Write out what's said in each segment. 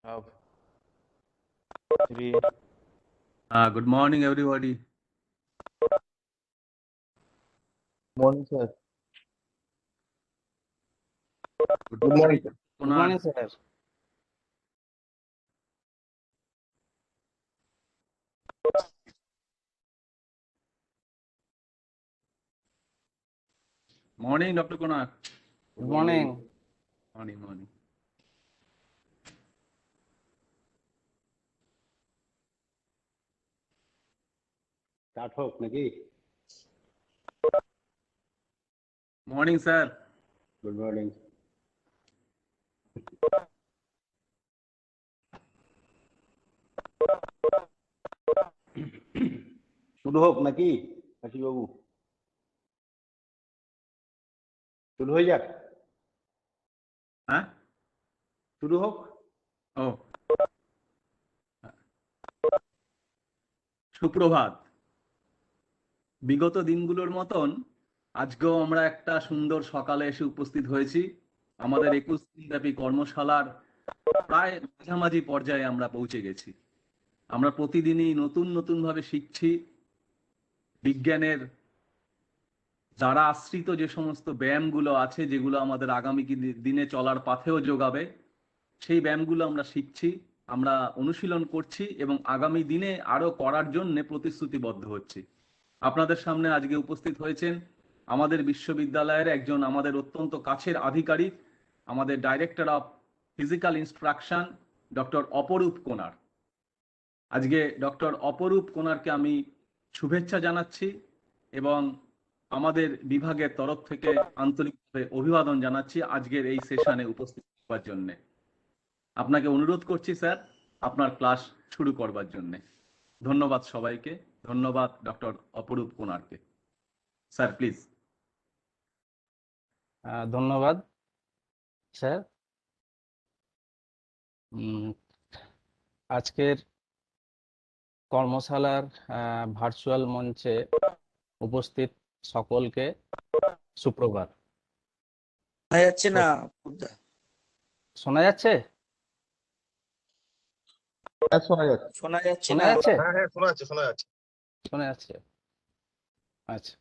Of three. Good morning, everybody. Morning, sir. Good Good morning, morning, sir. Good Kunal. morning, sir. Morning, Dr. Kunal. Good morning. Morning. Start হোক নাকি? Morning, sir. Good morning. শুরু হোক নাকি বাবু? শুরু হয়ে যাক। হ্যাঁ? শুরু হোক। ও সুপ্রভাত। বিগত দিনগুলোর মতন আজকেও আমরা একটা সুন্দর সকালে এসে উপস্থিত হয়েছি। আমাদের 21 দিনব্যাপী কর্মশালার প্রায় মাঝামাঝি পর্যায়ে আমরা পৌঁছে গেছি। আমরা প্রতিদিনই নতুন ভাবে শিখছি। বিজ্ঞানের দ্বারা আশ্রিত যে সমস্ত ব্যায়ামগুলো আছে, যেগুলো আমাদের আগামী দিনে চলার পথেও যোগাবে, সেই ব্যায়ামগুলো আমরা শিখছি, আমরা অনুশীলন করছি এবং আগামী দিনে আরো করার জন্য প্রতিশ্রুতিবদ্ধ হচ্ছি। আপনাদের সামনে আজকে উপস্থিত হয়েছেন আমাদের বিশ্ববিদ্যালয়ের একজন আমাদের অত্যন্ত কাছের আধিকারিক, আমাদের director of physical instruction doctor অপরূপ কোনার। আজকে ডক্টর অপরূপ কোনারকে আমি শুভেচ্ছা জানাচ্ছি এবং আমাদের বিভাগের তরফ থেকে আন্তরিকভাবে অভিবাদন জানাচ্ছি আজকের এই সেশনে উপস্থিত হওয়ার জন্য। আপনাকে অনুরোধ করছি স্যার, আপনার ক্লাস শুরু করবার জন্য। ধন্যবাদ সবাইকে। ধন্যবাদ ডক্টর অপরূপ কোনারকে। Sir please. ধন্যবাদ স্যার। আজকের কর্মশালার ভার্চুয়াল মঞ্চে উপস্থিত সকলকে সুপ্রভাত। শোনা যাচ্ছে না? শোনা যাচ্ছে? শোনা যাচ্ছে। শোনা যাচ্ছে শোনা না? যাচ্ছে? হ্যাঁ শোনা যাচ্ছে শোনা যাচ্ছে। আচ্ছা,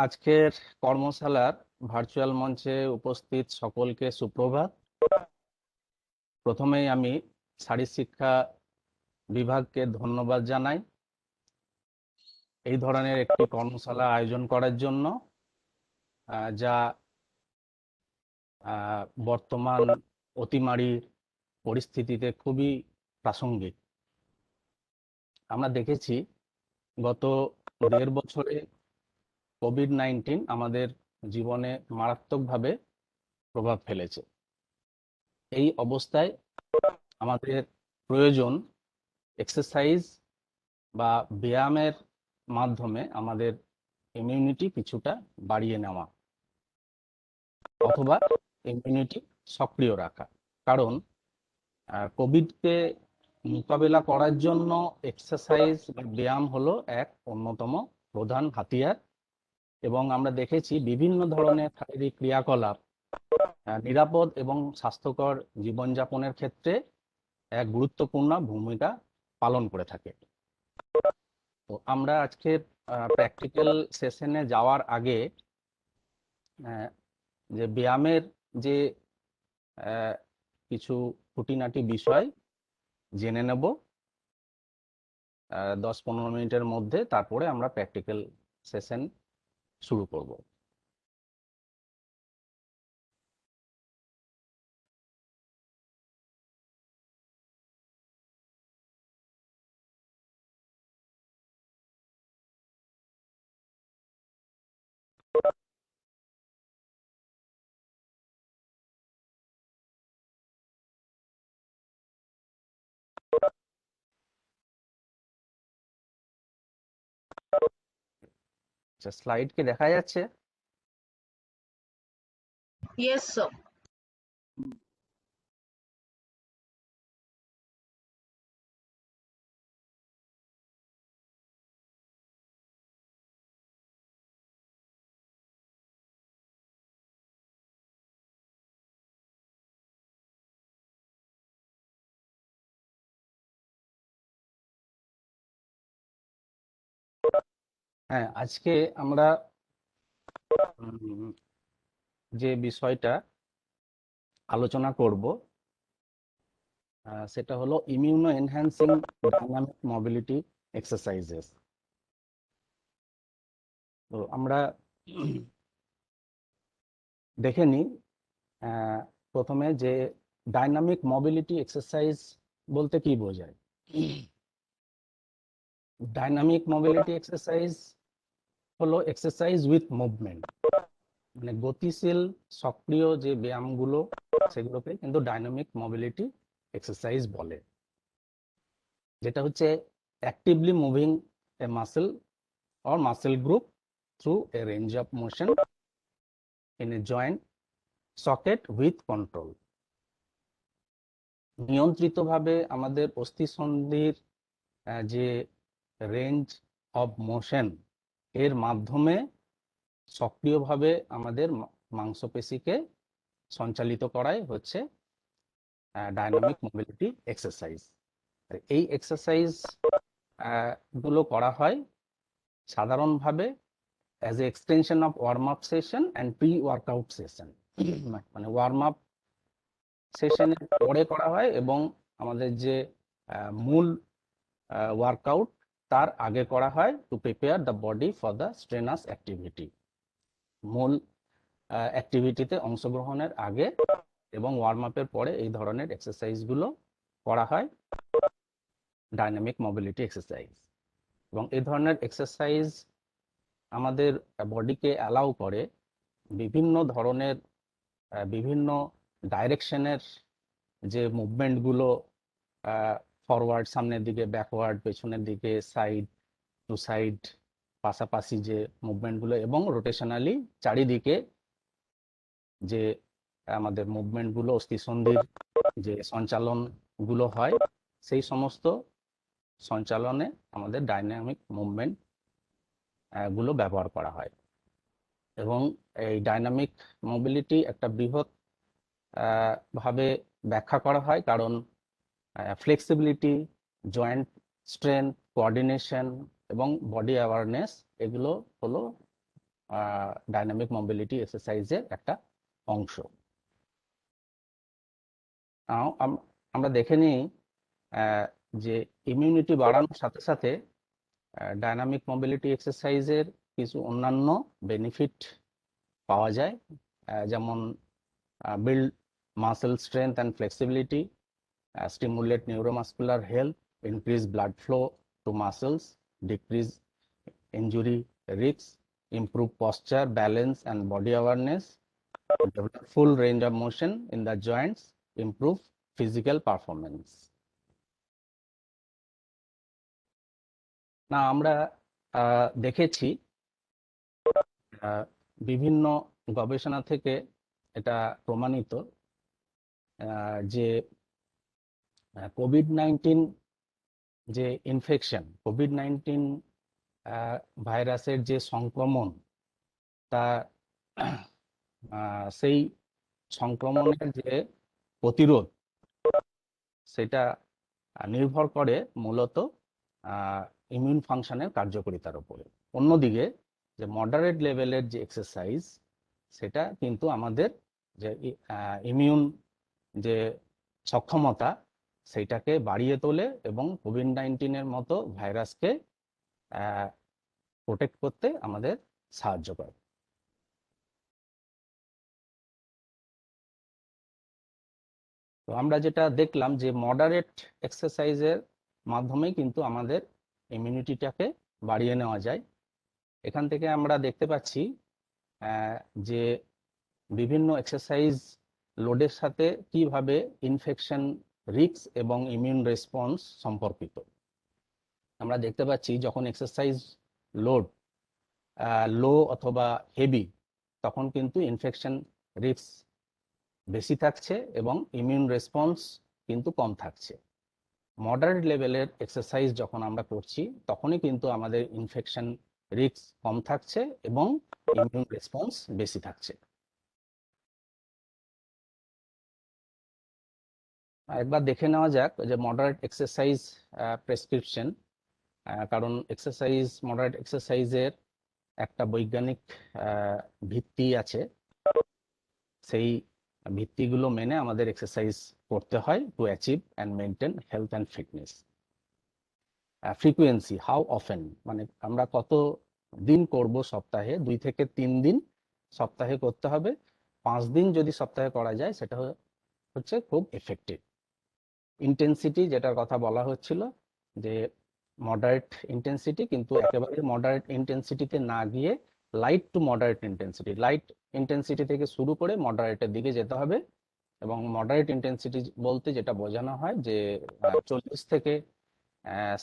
আজকের কর্মশালার ভার্চুয়াল মঞ্চে উপস্থিত সকলকে সুপ্রভাত। প্রথমেই আমি শারীরশিক্ষা বিভাগকে ধন্যবাদ জানাই এই ধরনের একটি কর্মশালা আয়োজন করার জন্য, যা বর্তমান অতিমারির পরিস্থিতিতে খুবই প্রাসঙ্গিক। আমরা দেখেছি গত 1.5 বছরে কোভিড-19 আমাদের জীবনে মারাত্মকভাবে প্রভাব ফেলেছে। এই অবস্থায় আমাদের প্রয়োজন এক্সারসাইজ বা ব্যায়ামের মাধ্যমে আমাদের ইমিউনিটি কিছুটা বাড়িয়ে নেওয়া অথবা ইমিউনিটি সক্রিয় রাখা। কারণ কোভিডকে মোকাবেলা করার জন্য এক্সারসাইজ বা ব্যায়াম হলো এক অন্যতম প্রধান হাতিয়ার, এবং আমরা দেখেছি বিভিন্ন ধরনের শারীরিক ক্রিয়াকলাপ নিরাপদ এবং স্বাস্থ্যকর জীবনযাপনের ক্ষেত্রে এক গুরুত্বপূর্ণ ভূমিকা পালন করে থাকে। তো আমরা আজকের প্র্যাকটিক্যাল সেশনে যাওয়ার আগে যে ব্যায়ামের যে কিছু খুঁটিনাটি বিষয় জেনে নেব 10-15 মিনিটের মধ্যে, তারপরে আমরা প্র্যাকটিক্যাল সেশন শুরু করব। আচ্ছা, স্লাইড কি দেখা যাচ্ছে? Yes, sir. হ্যাঁ, আজকে আমরা উম, যে বিষয়টা আলোচনা করব সেটা হলো immuno enhancing dynamic mobility exercises. তো আমরা দেখে নিই প্রথমে যে ডাইনামিক মোবিলিটি এক্সারসাইজ বলতে কি বোঝায়। ডাইনামিক মোবিলিটি এক্সারসাইজ হলো এক্সারসাইজ উইথ মুভমেন্ট, মানে গতিশীল সক্রিয় যে ব্যায়ামগুলো সেগুলোকে কিন্তু ডাইনামিক মোবিলিটি এক্সারসাইজ বলে, যেটা হচ্ছে actively moving A muscle or muscle group through a range of motion in a joint socket with control। নিয়ন্ত্রিতভাবে আমাদের অস্থিসন্ধির যে রেঞ্জ অফ মোশন এর মাধ্যমে সক্রিয়ভাবে আমাদের মাংসপেশিকে সঞ্চালিত করাই হচ্ছে ডাইনামিক মোবিলিটি এক্সারসাইজ। এই এক্সারসাইজ গুলো করা হয় সাধারণভাবে as a extension of warm-up session and pre-workout session। মানে ওয়ার্ম-আপ সেশনের পরে করা হয় এবং আমাদের যে মূল ওয়ার্কআউট তার আগে করা হয় to prepare the body for the strenuous activity. মূল অ্যাক্টিভিটিতে অংশগ্রহণের আগে এবং ওয়ার্ম-আপের পরে এই ধরনের এক্সারসাইজগুলো করা হয় ডাইনামিক মোবিলিটি এক্সারসাইজ। এবং এই ধরনের এক্সারসাইজ আমাদের বডিকে অ্যালাউ করে বিভিন্ন ধরনের বিভিন্ন ডাইরেকশনের যে মুভমেন্টগুলো, ফরওয়ার্ড সামনের দিকে, ব্যাকওয়ার্ড পেছনের দিকে, সাইড টু সাইড পাশাপাশি যে মুভমেন্টগুলো, এবং রোটেশনালি চারিদিকে যে আমাদের মুভমেন্টগুলো অস্থিসন্ধির যে সঞ্চালনগুলো হয় সেই সমস্ত সঞ্চালনে আমাদের ডাইনামিক মুভমেন্ট গুলো ব্যবহার করা হয়। এবং এই ডাইনামিক মোবিলিটি একটা বৃহৎ ভাবে ব্যাখ্যা করা হয়, কারণ ফ্লেক্সিবিলিটি, জয়েন্ট স্ট্রেংথ, কোঅর্ডিনেশন এবং বডি অ্যাওয়ারনেস এগুলো হলো ডাইনামিক মোবিলিটি এক্সারসাইজের একটা অংশ। আমরা দেখে নিই যে ইমিউনিটি বাড়ানোর সাথে সাথে ডাইনামিক মোবিলিটি এক্সারসাইজের কিছু অন্যান্য বেনিফিট পাওয়া যায়, যেমন build muscle strength and flexibility, stimulate neuromuscular health, increase blood flow to muscles, decrease injury risks, improve posture, balance and body awareness, develop full range of motion in the joints, improve physical performance। না, আমরা দেখেছি বিভিন্ন গবেষণা থেকে এটা প্রমাণিত যে COVID-19 যে ইনফেকশন, কোভিড-19 ভাইরাসের যে সংক্রমণ, তা সেই সংক্রমণের যে প্রতিরোধ সেটা নির্ভর করে মূলত ইমিউন ফাংশনের কার্যকারিতার উপরে। অন্যদিকে যে মডারেট লেভেলের যে এক্সারসাইজ সেটা কিন্তু আমাদের যে ইমিউন যে সক্ষমতা সেইটাকে বাড়িয়ে তোলে এবং কোভিড-19 মতো ভাইরাসকে প্রোটেক্ট করতে আমাদের সাহায্য করে। তো আমরা যেটা দেখলাম যে মডারেট এক্সারসাইজের মাধ্যমে কিন্তু আমাদের ইমিউনিটিটাকে বাড়িয়ে নেওয়া যায়। এখান থেকে আমরা দেখতে পাচ্ছি যে বিভিন্ন এক্সারসাইজ লোডের সাথে কিভাবে ইনফেকশন রিস্ক এবং ইমিউন রেসপন্স সম্পর্কিত। আমরা দেখতে পাচ্ছি যখন এক্সারসাইজ লোড লো অথবা হেভি, তখন কিন্তু ইনফেকশন রিস্ক বেশি থাকছে এবং ইমিউন রেসপন্স কিন্তু কম থাকছে। মডারেট লেভেলের এক্সারসাইজ যখন আমরা করছি তখনই কিন্তু আমাদের ইনফেকশন রিস্ক কম থাকছে এবং ইমিউন রেসপন্স বেশি থাকছে। একবার দেখে নেওয়া যাক যে মডারেট এক্সারসাইজ প্রেসক্রিপশন। কারণ মডারেট এক্সারসাইজের একটা বৈজ্ঞানিক ভিত্তি আছে, সেই ভিত্তিগুলো মেনে আমাদের এক্সারসাইজ করতে হয় to achieve and maintain health and fitness. Frequency, how often, মানে আমরা কত দিন করব সপ্তাহে, 2 থেকে 3 দিন সপ্তাহে করতে হবে। 5 দিন যদি সপ্তাহে করা যায় সেটা হচ্ছে খুব এফেক্টিভ। ইন্টেন্সিটি, যেটার কথা বলা হচ্ছিল, যে মডারেট ইন্টেন্সিটি, কিন্তু একেবারে মডারেট ইন্টেন্সিটিতে না গিয়ে light to moderate intensity, light intensity থেকে শুরু করে মডারেটের দিকে যেতে হবে। এবং মডারেট ইন্টেন্সিটি বলতে যেটা বোঝানো হয় যে 40 থেকে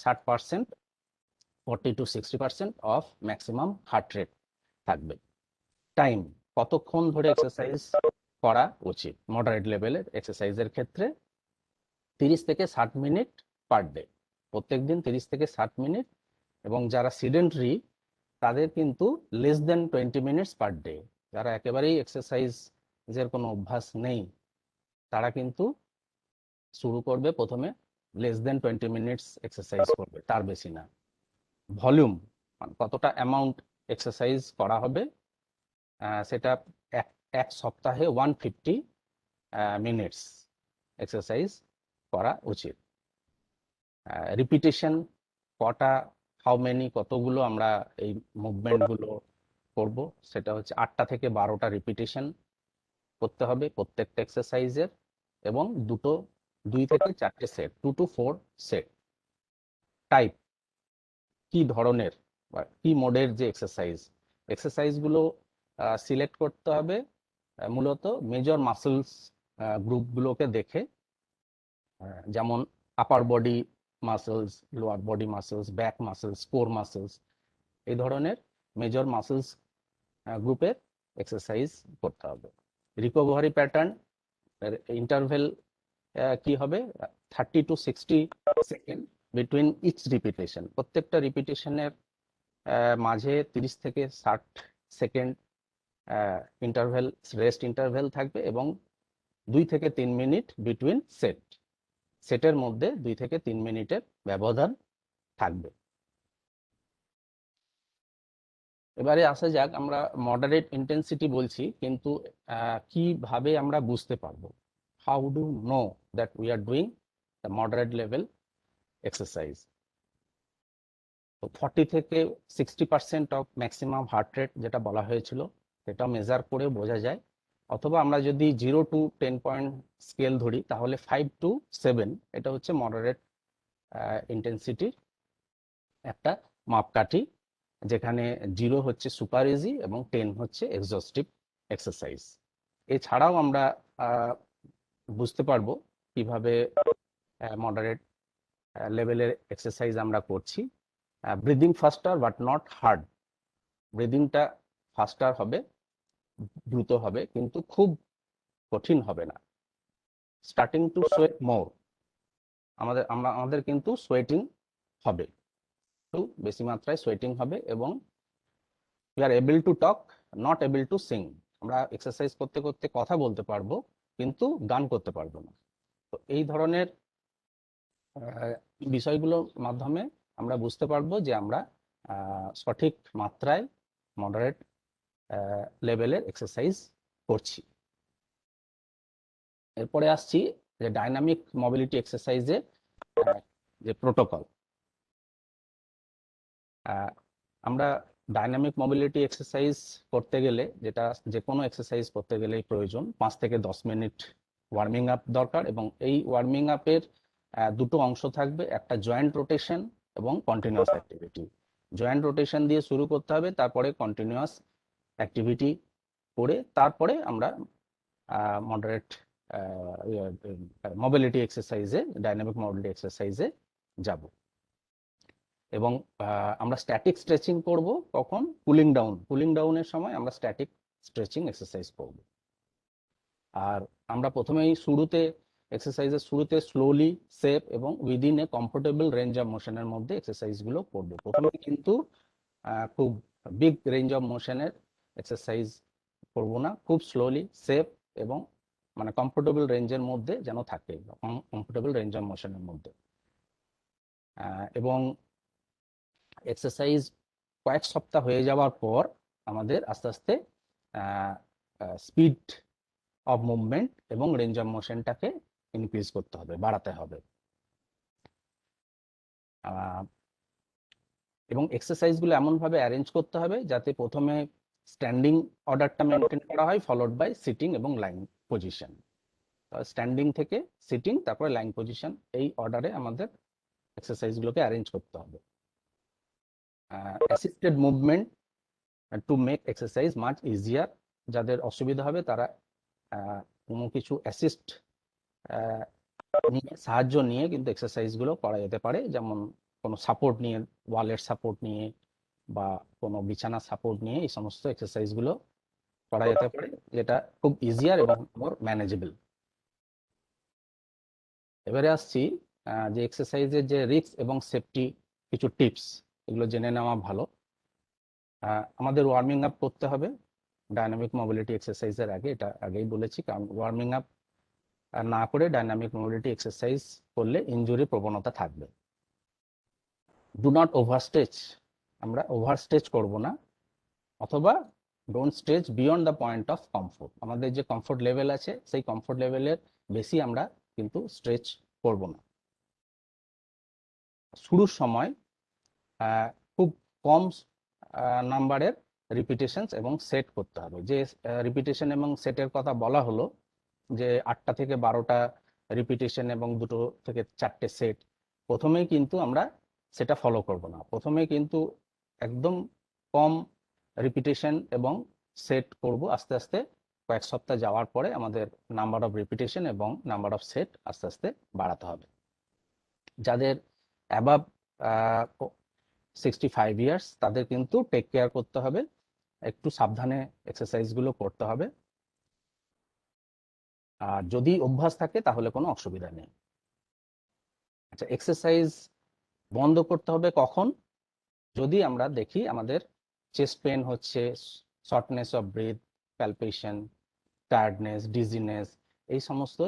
60%, 40 to 60% of maximum heart rate থাকবে। টাইম, কতক্ষণ ধরে এক্সারসাইজ করা উচিত মডারেট লেভেলের এক্সারসাইজের ক্ষেত্রে? 30 থেকে 60 মিনিট পার ডে, প্রত্যেকদিন 30 থেকে 60 মিনিট। এবং যারা সিডেন্টারি তাদের কিন্তু less than 20 minutes per day. যারা একেবারেই এক্সারসাইজের কোনো অভ্যাস নেই তারা কিন্তু শুরু করবে প্রথমে লেস দেন 20 মিনিটস এক্সারসাইজ করবে, তার বেশি না। ভলিউম, কতটা অ্যামাউন্ট এক্সারসাইজ করা হবে, সেটা এক সপ্তাহে 150 মিনিটস এক্সারসাইজ করা উচিত। রিপিটেশন, কতগুলো আমরা এই মুভমেন্টগুলো করব, সেটা হচ্ছে 8টা থেকে 12টা রিপিটেশন করতে হবে প্রত্যেকটা এক্সারসাইজের, এবং 2 থেকে 4টে সেট, 2 to 4 সেট। টাইপ, কি ধরনের বা কি মোডের যে এক্সারসাইজগুলো সিলেক্ট করতে হবে মূলত মেজর মাসেলস গ্রুপগুলোকে দেখে, যেমন আপার body muscles, lower body muscles, back muscles, core muscles, এই ধরনের মেজর মাসেলস গ্রুপের এক্সারসাইজ করতে হবে। রিকভারি প্যাটার্ন, ইন্টারভেল কি হবে? 30 to 60 second between each repetition, প্রত্যেকটা রিপিটেশনের মাঝে 30 থেকে 60 সেকেন্ড ইন্টারভেল, রেস্ট ইন্টারভেল থাকবে, এবং 2 থেকে 3 মিনিট বিটুইন সেটের মধ্যে 2 থেকে 3 মিনিটের ব্যবধান থাকবে। এবারে আসা যাক, আমরা মডারেট ইন্টেন্সিটি বলছি, কিন্তু কিভাবে আমরা বুঝতে পারবো? How do know that we are doing the moderate level exercise? তো 40 থেকে 60% অফ ম্যাক্সিমাম হার্ট রেট যেটা বলা হয়েছিল, সেটা মেজার করে বোঝা যায়। অথবা আমরা যদি 0 to 10 পয়েন্ট স্কেল ধরি, তাহলে 5 to 7 এটা হচ্ছে মডারেট ইন্টেন্সিটির একটা মাপকাঠি, যেখানে 0 হচ্ছে সুপার ইজি এবং 10 হচ্ছে এক্সস্টিভ এক্সারসাইজ। এছাড়াও আমরা বুঝতে পারবো কিভাবে মডারেট লেভেলের এক্সারসাইজ আমরা করছি। Breathing faster but not hard, ব্রিদিংটা ফাস্টার হবে, দ্রুত হবে, কিন্তু খুব কঠিন হবে না। স্টার্টিং টু সোয়েট মোর, আমাদের কিন্তু সোয়েটিং হবে, একটু বেশি মাত্রায় সোয়েটিং হবে, এবং we are able to talk, not able to Singh. আমরা এক্সারসাইজ করতে করতে কথা বলতে পারবো, কিন্তু গান করতে পারবো না। তো এই ধরনের বিষয়গুলোর মাধ্যমে আমরা বুঝতে পারবো যে আমরা সঠিক মাত্রায় মডারেট লেভেলের এক্সারসাইজ করছি। এরপরে আসছি যে ডাইনামিক মোবিলিটি এক্সারসাইজের যে প্রোটোকল। আমরা ডাইনামিক মোবিলিটি এক্সারসাইজ করতে গেলে, যেটা যে কোনো এক্সারসাইজ করতে গেলেই প্রয়োজন, 5 থেকে 10 মিনিট ওয়ার্মিং আপ দরকার। এবং এই ওয়ার্মিং আপের দুটো অংশ থাকবে, একটা জয়েন্ট রোটেশন এবং কন্টিনিউয়াস অ্যাক্টিভিটি। জয়েন্ট রোটেশন দিয়ে শুরু করতে হবে, তারপরে কন্টিনিউয়াস অ্যাক্টিভিটি করে তারপরে আমরা মডারেট মোবিলিটি এক্সারসাইজে, ডাইনামিক মোবিলিটি এক্সারসাইজে যাব। এবং আমরা স্ট্যাটিক স্ট্রেচিং করব কখন? কুলিং ডাউনের সময় আমরা স্ট্যাটিক স্ট্রেচিং এক্সারসাইজ করব। আর আমরা প্রথমেই এক্সারসাইজের শুরুতে স্লোলি, সেফ এবং within a comfortable range of মোশনের মধ্যে এক্সারসাইজগুলো করব। প্রথমে কিন্তু খুব বিগ রেঞ্জ অফ মোশনের এক্সারসাইজ করব না, খুব স্লোলি, সেফ এবং মানে কমফোর্টেবল রেঞ্জের মধ্যে যেন থাকে, কমফোর্টেবল রেঞ্জ অফ মোশনের মধ্যে। এবং এক্সারসাইজ কয়েক সপ্তাহ হয়ে যাওয়ার পর আমাদের আস্তে আস্তে স্পিড অফ মুভমেন্ট এবং রেঞ্জ অফ মোশনটাকে ইনক্রিজ করতে হবে, বাড়াতে হবে। এবং এক্সারসাইজগুলো এমনভাবে অ্যারেঞ্জ করতে হবে যাতে প্রথমে স্ট্যান্ডিং অর্ডারটা মেনটেন করা হয়, ফলোড বাই সিটিং এবং লাইন পজিশন। স্ট্যান্ডিং থেকে সিটিং, তারপরে লাইন পজিশন, এই অর্ডারে আমাদের এক্সারসাইজগুলোকে অ্যারেঞ্জ করতে হবে। Assisted movement to make exercise much easier. যাদের অসুবিধা হবে তারা কোনো কিছু অ্যাসিস্ট নিয়ে, সাহায্য নিয়ে কিন্তু এক্সারসাইজগুলো করা যেতে পারে, যেমন কোনো সাপোর্ট নিয়ে, ওয়ালের সাপোর্ট নিয়ে বা কোনো বিছানার সাপোর্ট নিয়ে এই সমস্ত এক্সারসাইজগুলো করা যেতে পারে, যেটা খুব ইজিয়ার এবং মোর ম্যানেজেবল। এবারে আসছি যে এক্সারসাইজের যে রিস্ক এবং সেফটি কিছু টিপস, এগুলো জেনে নেওয়া ভালো। আমাদের ওয়ার্মিং আপ করতে হবে ডায়নামিক মোবিলিটি এক্সারসাইজের আগে, এটা আগেই বলেছি, কারণ ওয়ার্মিং আপ না করে ডায়নামিক মোবিলিটি এক্সারসাইজ করলে ইনজুরি প্রবণতা থাকবে। ডু নট ওভারস্ট্রেচ, আমরা ওভারস্ট্রেচ করব না, অথবা don't stretch beyond the point of comfort. আমাদের যে কমফোর্ট লেভেল আছে সেই কমফোর্ট লেভেলের বেশি আমরা কিন্তু স্ট্রেচ করব না। শুরুর সময় খুব কম নাম্বারের রিপিটেশনস এবং সেট করতে হবে। যে রিপিটেশন এবং সেটের কথা বলা হলো, যে 8টা থেকে 12টা রিপিটেশন এবং 2 থেকে 4টে সেট, প্রথমেই কিন্তু আমরা সেটা ফলো করব না। প্রথমে কিন্তু একদম কম রিপিটেশন এবং সেট করব, আস্তে আস্তে কয়েক সপ্তাহ যাওয়ার পরে আমাদের নাম্বার অফ রিপিটেশন এবং নাম্বার অফ সেট আস্তে আস্তে বাড়াতে হবে। যাদের অ্যাবাভ 65 ইয়ার্স তাদের কিন্তু টেক কেয়ার করতে হবে, একটু সাবধানে এক্সারসাইজগুলো করতে হবে। আর যদি অভ্যাস থাকে তাহলে কোনো অসুবিধা নেই। আচ্ছা, এক্সারসাইজ বন্ধ করতে হবে কখন? যদি আমরা দেখি আমাদের চেস্ট পেন হচ্ছে, shortness of breath, palpitation, tiredness, dizziness, এই সমস্ত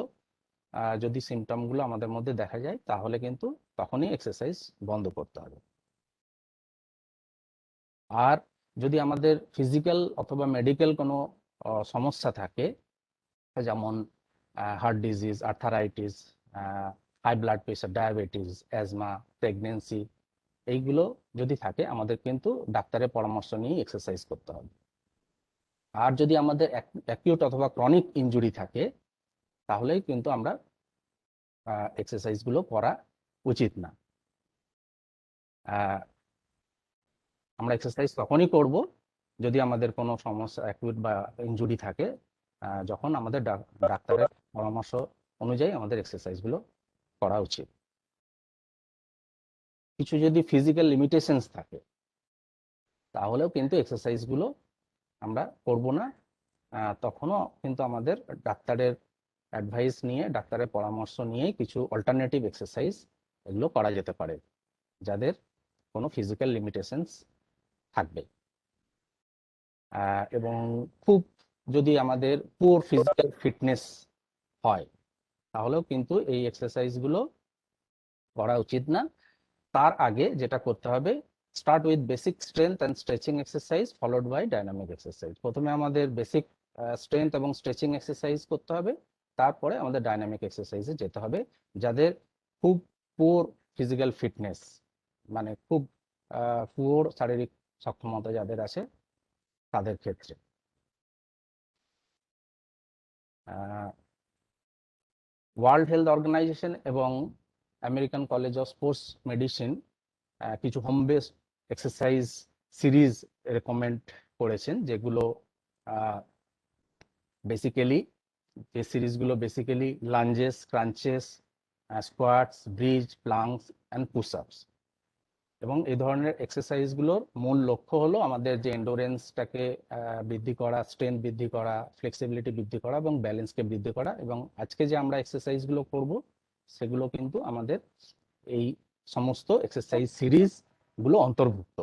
যদি সিমটমগুলো আমাদের মধ্যে দেখা যায়, তাহলে কিন্তু তখনই এক্সারসাইজ বন্ধ করতে হবে। আর যদি আমাদের ফিজিক্যাল অথবা মেডিকেল কোনো সমস্যা থাকে, যেমন heart disease, arthritis, high blood pressure, diabetes, asthma, pregnancy, এইগুলো যদি থাকে, আমাদের কিন্তু ডাক্তারের পরামর্শ নিয়ে এক্সারসাইজ করতে হবে। আর যদি আমাদের অ্যাকিউট অথবা ক্রনিক ইনজুরি থাকে, তাহলেই কিন্তু আমরা এক্সারসাইজগুলো করা উচিত না। আমরা এক্সারসাইজ তখনই করব যদি আমাদের কোনো সমস্যা, অ্যাকিউট বা ইনজুরি থাকে, যখন আমাদের ডাক্তারের পরামর্শ অনুযায়ী আমাদের এক্সারসাইজগুলো করা উচিত। কিছু যদি ফিজিক্যাল লিমিটেশনস থাকে, তাহলেও কিন্তু এক্সারসাইজগুলো আমরা করব না, তখনও কিন্তু আমাদের ডাক্তারের অ্যাডভাইস নিয়ে, ডাক্তারের পরামর্শ নিয়ে কিছু অল্টারনেটিভ এক্সারসাইজ এগুলো করা যেতে পারে, যাদের কোনো ফিজিক্যাল লিমিটেশনস থাকবে। এবং খুব যদি আমাদের পুয়ার ফিজিক্যাল ফিটনেস হয়, তাহলেও কিন্তু এই এক্সারসাইজগুলো করা উচিত না। তার আগে যেটা করতে হবে, start with basic strength and stretching exercise followed by dynamic exercise. প্রথমে আমাদের বেসিক স্ট্রেংথ এবং স্ট্রেচিং এক্সারসাইজ করতে হবে, তারপরে আমাদের ডাইনামিক এক্সারসাইজে যেতে হবে। যাদের খুব পুয়ার ফিজিক্যাল ফিটনেস, মানে খুব পুয়ার শারীরিক সক্ষমতা যাদের আছে, তাদের ক্ষেত্রে। ওয়ার্ল্ড হেলথ অর্গানাইজেশন এবং American College of Sports Medicine কিছু home based exercise series recommend করেছেন, যেগুলো বেসিক্যালি, যে সিরিজগুলো basically lunges, crunches, squats, bridge, planks and push ups. এবং এই ধরনের এক্সারসাইজগুলোর মূল লক্ষ্য হলো আমাদের যে এন্ডোরেন্সটাকে বৃদ্ধি করা, স্ট্রেংথ বৃদ্ধি করা, ফ্লেক্সিবিলিটি বৃদ্ধি করা এবং ব্যালেন্সকে বৃদ্ধি করা। এবং আজকে যে আমরা এক্সারসাইজগুলো করব, সেগুলো কিন্তু আমাদের এই সমস্ত এক্সারসাইজ সিরিজগুলো অন্তর্ভুক্ত।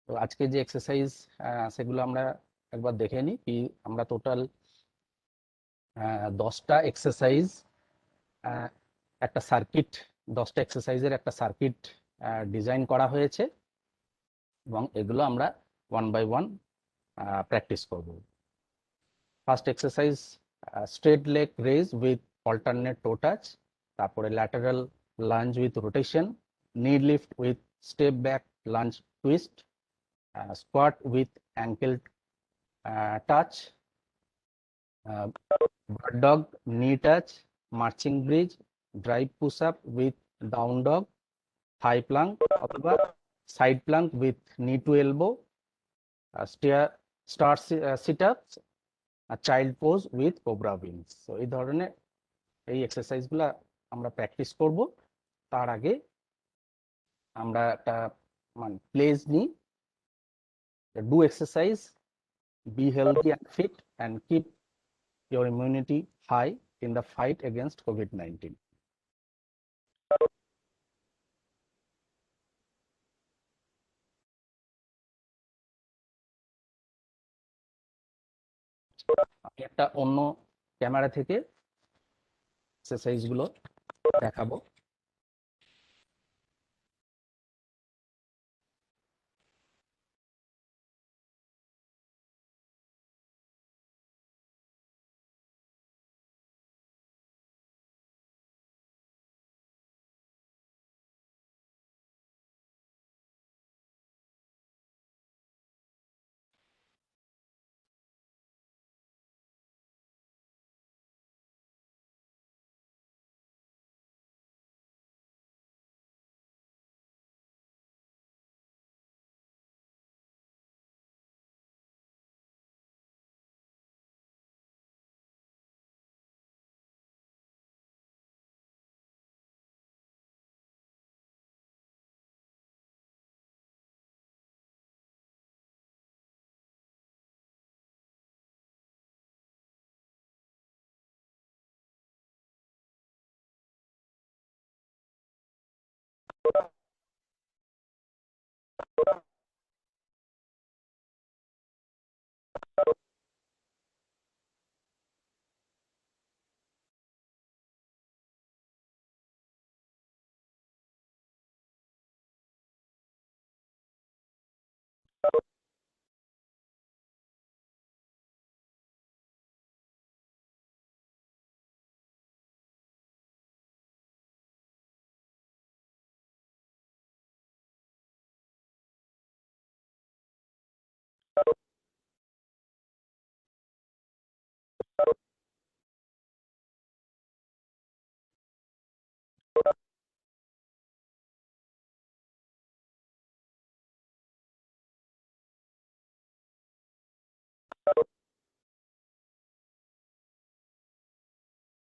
তো আজকে যে এক্সারসাইজ, সেগুলো আমরা একবার দেখে নিই। কি আমরা টোটাল 10টা এক্সারসাইজ, একটা সার্কিট, 10টা এক্সারসাইজের একটা সার্কিট ডিজাইন করা হয়েছে এবং এগুলো আমরা ওয়ান বাই ওয়ান প্র্যাকটিস করব। First exercise straight leg raise with alternate toe touch, তারপরে lateral lunge with rotation, knee lift with step back lunge twist, squat with ankle touch, bird dog, knee touch, marching bridge, drive push up with down dog, thigh plank অথবা side plank with knee to elbow, star sit ups, child pose with cobra wings। তো এই ধরনের এই এক্সারসাইজগুলো আমরা practice করব। তার আগে আমরা একটা মানে প্লেজ নিই, do exercise, be healthy and fit, and keep your immunity high in the fight against COVID-19. আমি একটা অন্য ক্যামেরা থেকে এক্সারসাইজগুলো দেখাবো।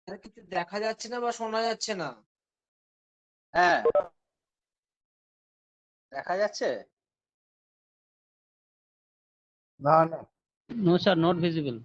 আর কিছু দেখা যাচ্ছে না বা শোনা যাচ্ছে না। হ্যাঁ, দেখা যাচ্ছে। না না, No, sir, not visible.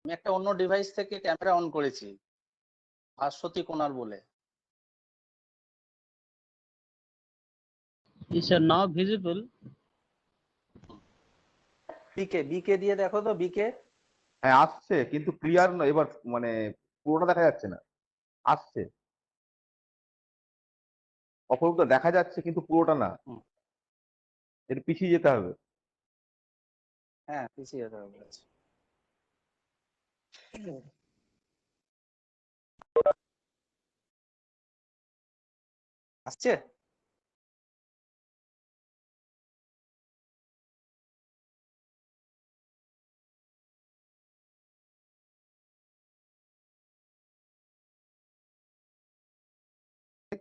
আমি একটা অন্য ডিভাইস থেকে ক্যামেরা অন করেছি, ভাস্বতী কোনার বলে। Yes, sir, now visible. বিকে বিকে দিয়ে দেখো তো, বিকে। হ্যাঁ আসছে কিন্তু ক্লিয়ার নয় এবার, মানে পুরোটা দেখা যাচ্ছে না। আসছে, অপরূপটা দেখা যাচ্ছে কিন্তু পুরোটা না। হুম। একটু পিছিয়ে যেতে হবে। হ্যাঁ, পিছিয়ে যেতে হবে। আসছে।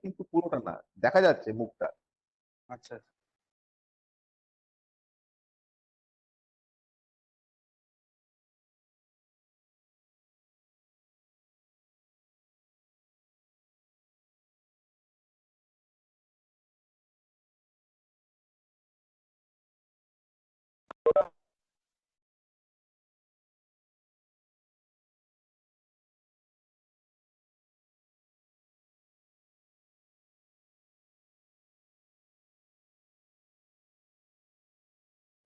কিন্তু পুরোটা না, দেখা যাচ্ছে মুখটা। আচ্ছা।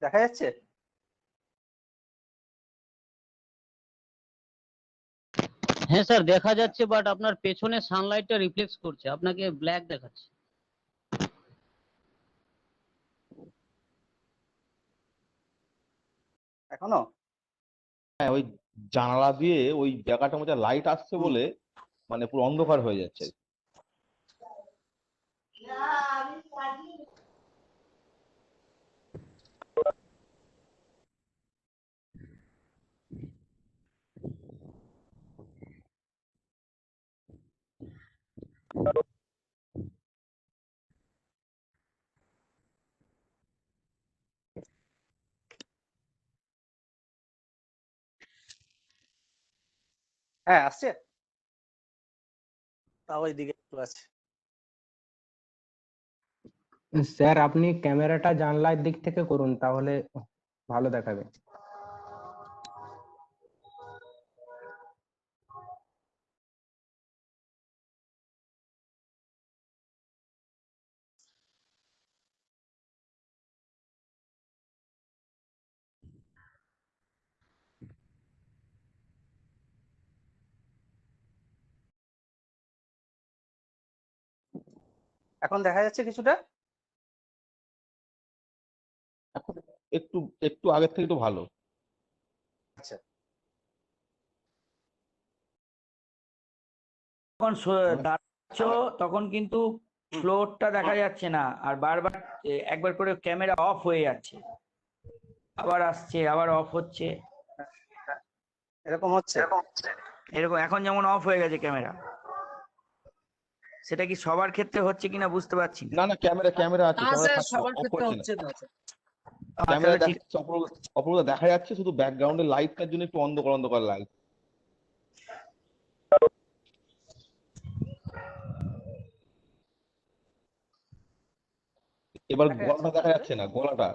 দেখা যাচ্ছে? হ্যাঁ স্যার দেখা যাচ্ছে, বাট আপনার পেছনে সানলাইটটা রিফ্লেক্স করছে, আপনাকে ব্ল্যাক দেখাচ্ছে। এখনো? হ্যাঁ, ওই জানালা দিয়ে ওই জায়গাটার মধ্যে লাইট আসছে বলে মানে পুরো অন্ধকার হয়ে যাচ্ছে। হ্যাঁ আসছে, তাও এইদিকে একটু আছে। স্যার আপনি ক্যামেরাটা জানলার দিক থেকে করুন, তাহলে ভালো দেখাবে। এখন দেখা যাচ্ছে কিছুটা? এখন একটু একটু আগের থেকে একটু ভালো। আচ্ছা, যখন মানে দাঁড়াচ্ছ তখন কিন্তু ফ্লোরটা দেখা যাচ্ছে না, আর বারবার একবার করে ক্যামেরা অফ হয়ে যাচ্ছে, আবার আসছে, আবার অফ হচ্ছে, এরকম হচ্ছে? এরকম। এখন যেমন অফ হয়ে গেছে ক্যামেরা, সেটা কি সবার ক্ষেত্রে হচ্ছে কিনা বুঝতে পারছি না। না না, ক্যামেরা ক্যামেরা আছে, না ক্যামেরা স্যার, থাকছে, সবার অফ ক্ষেত্রে হচ্ছে না। হচ্ছে না স্যার। ক্যামেরা তাহলে ঠিক। দেখাচ্ছে, অপূর্ব দেখা যাচ্ছে, শুধু ব্যাকগ্রাউন্ডের লাইটটার জন্য একটু অন্ধকার অন্ধকার লাগছে। এবার দেখা যাচ্ছে গলাটা দেখা আপনাদের? যাচ্ছে না, গলাটা।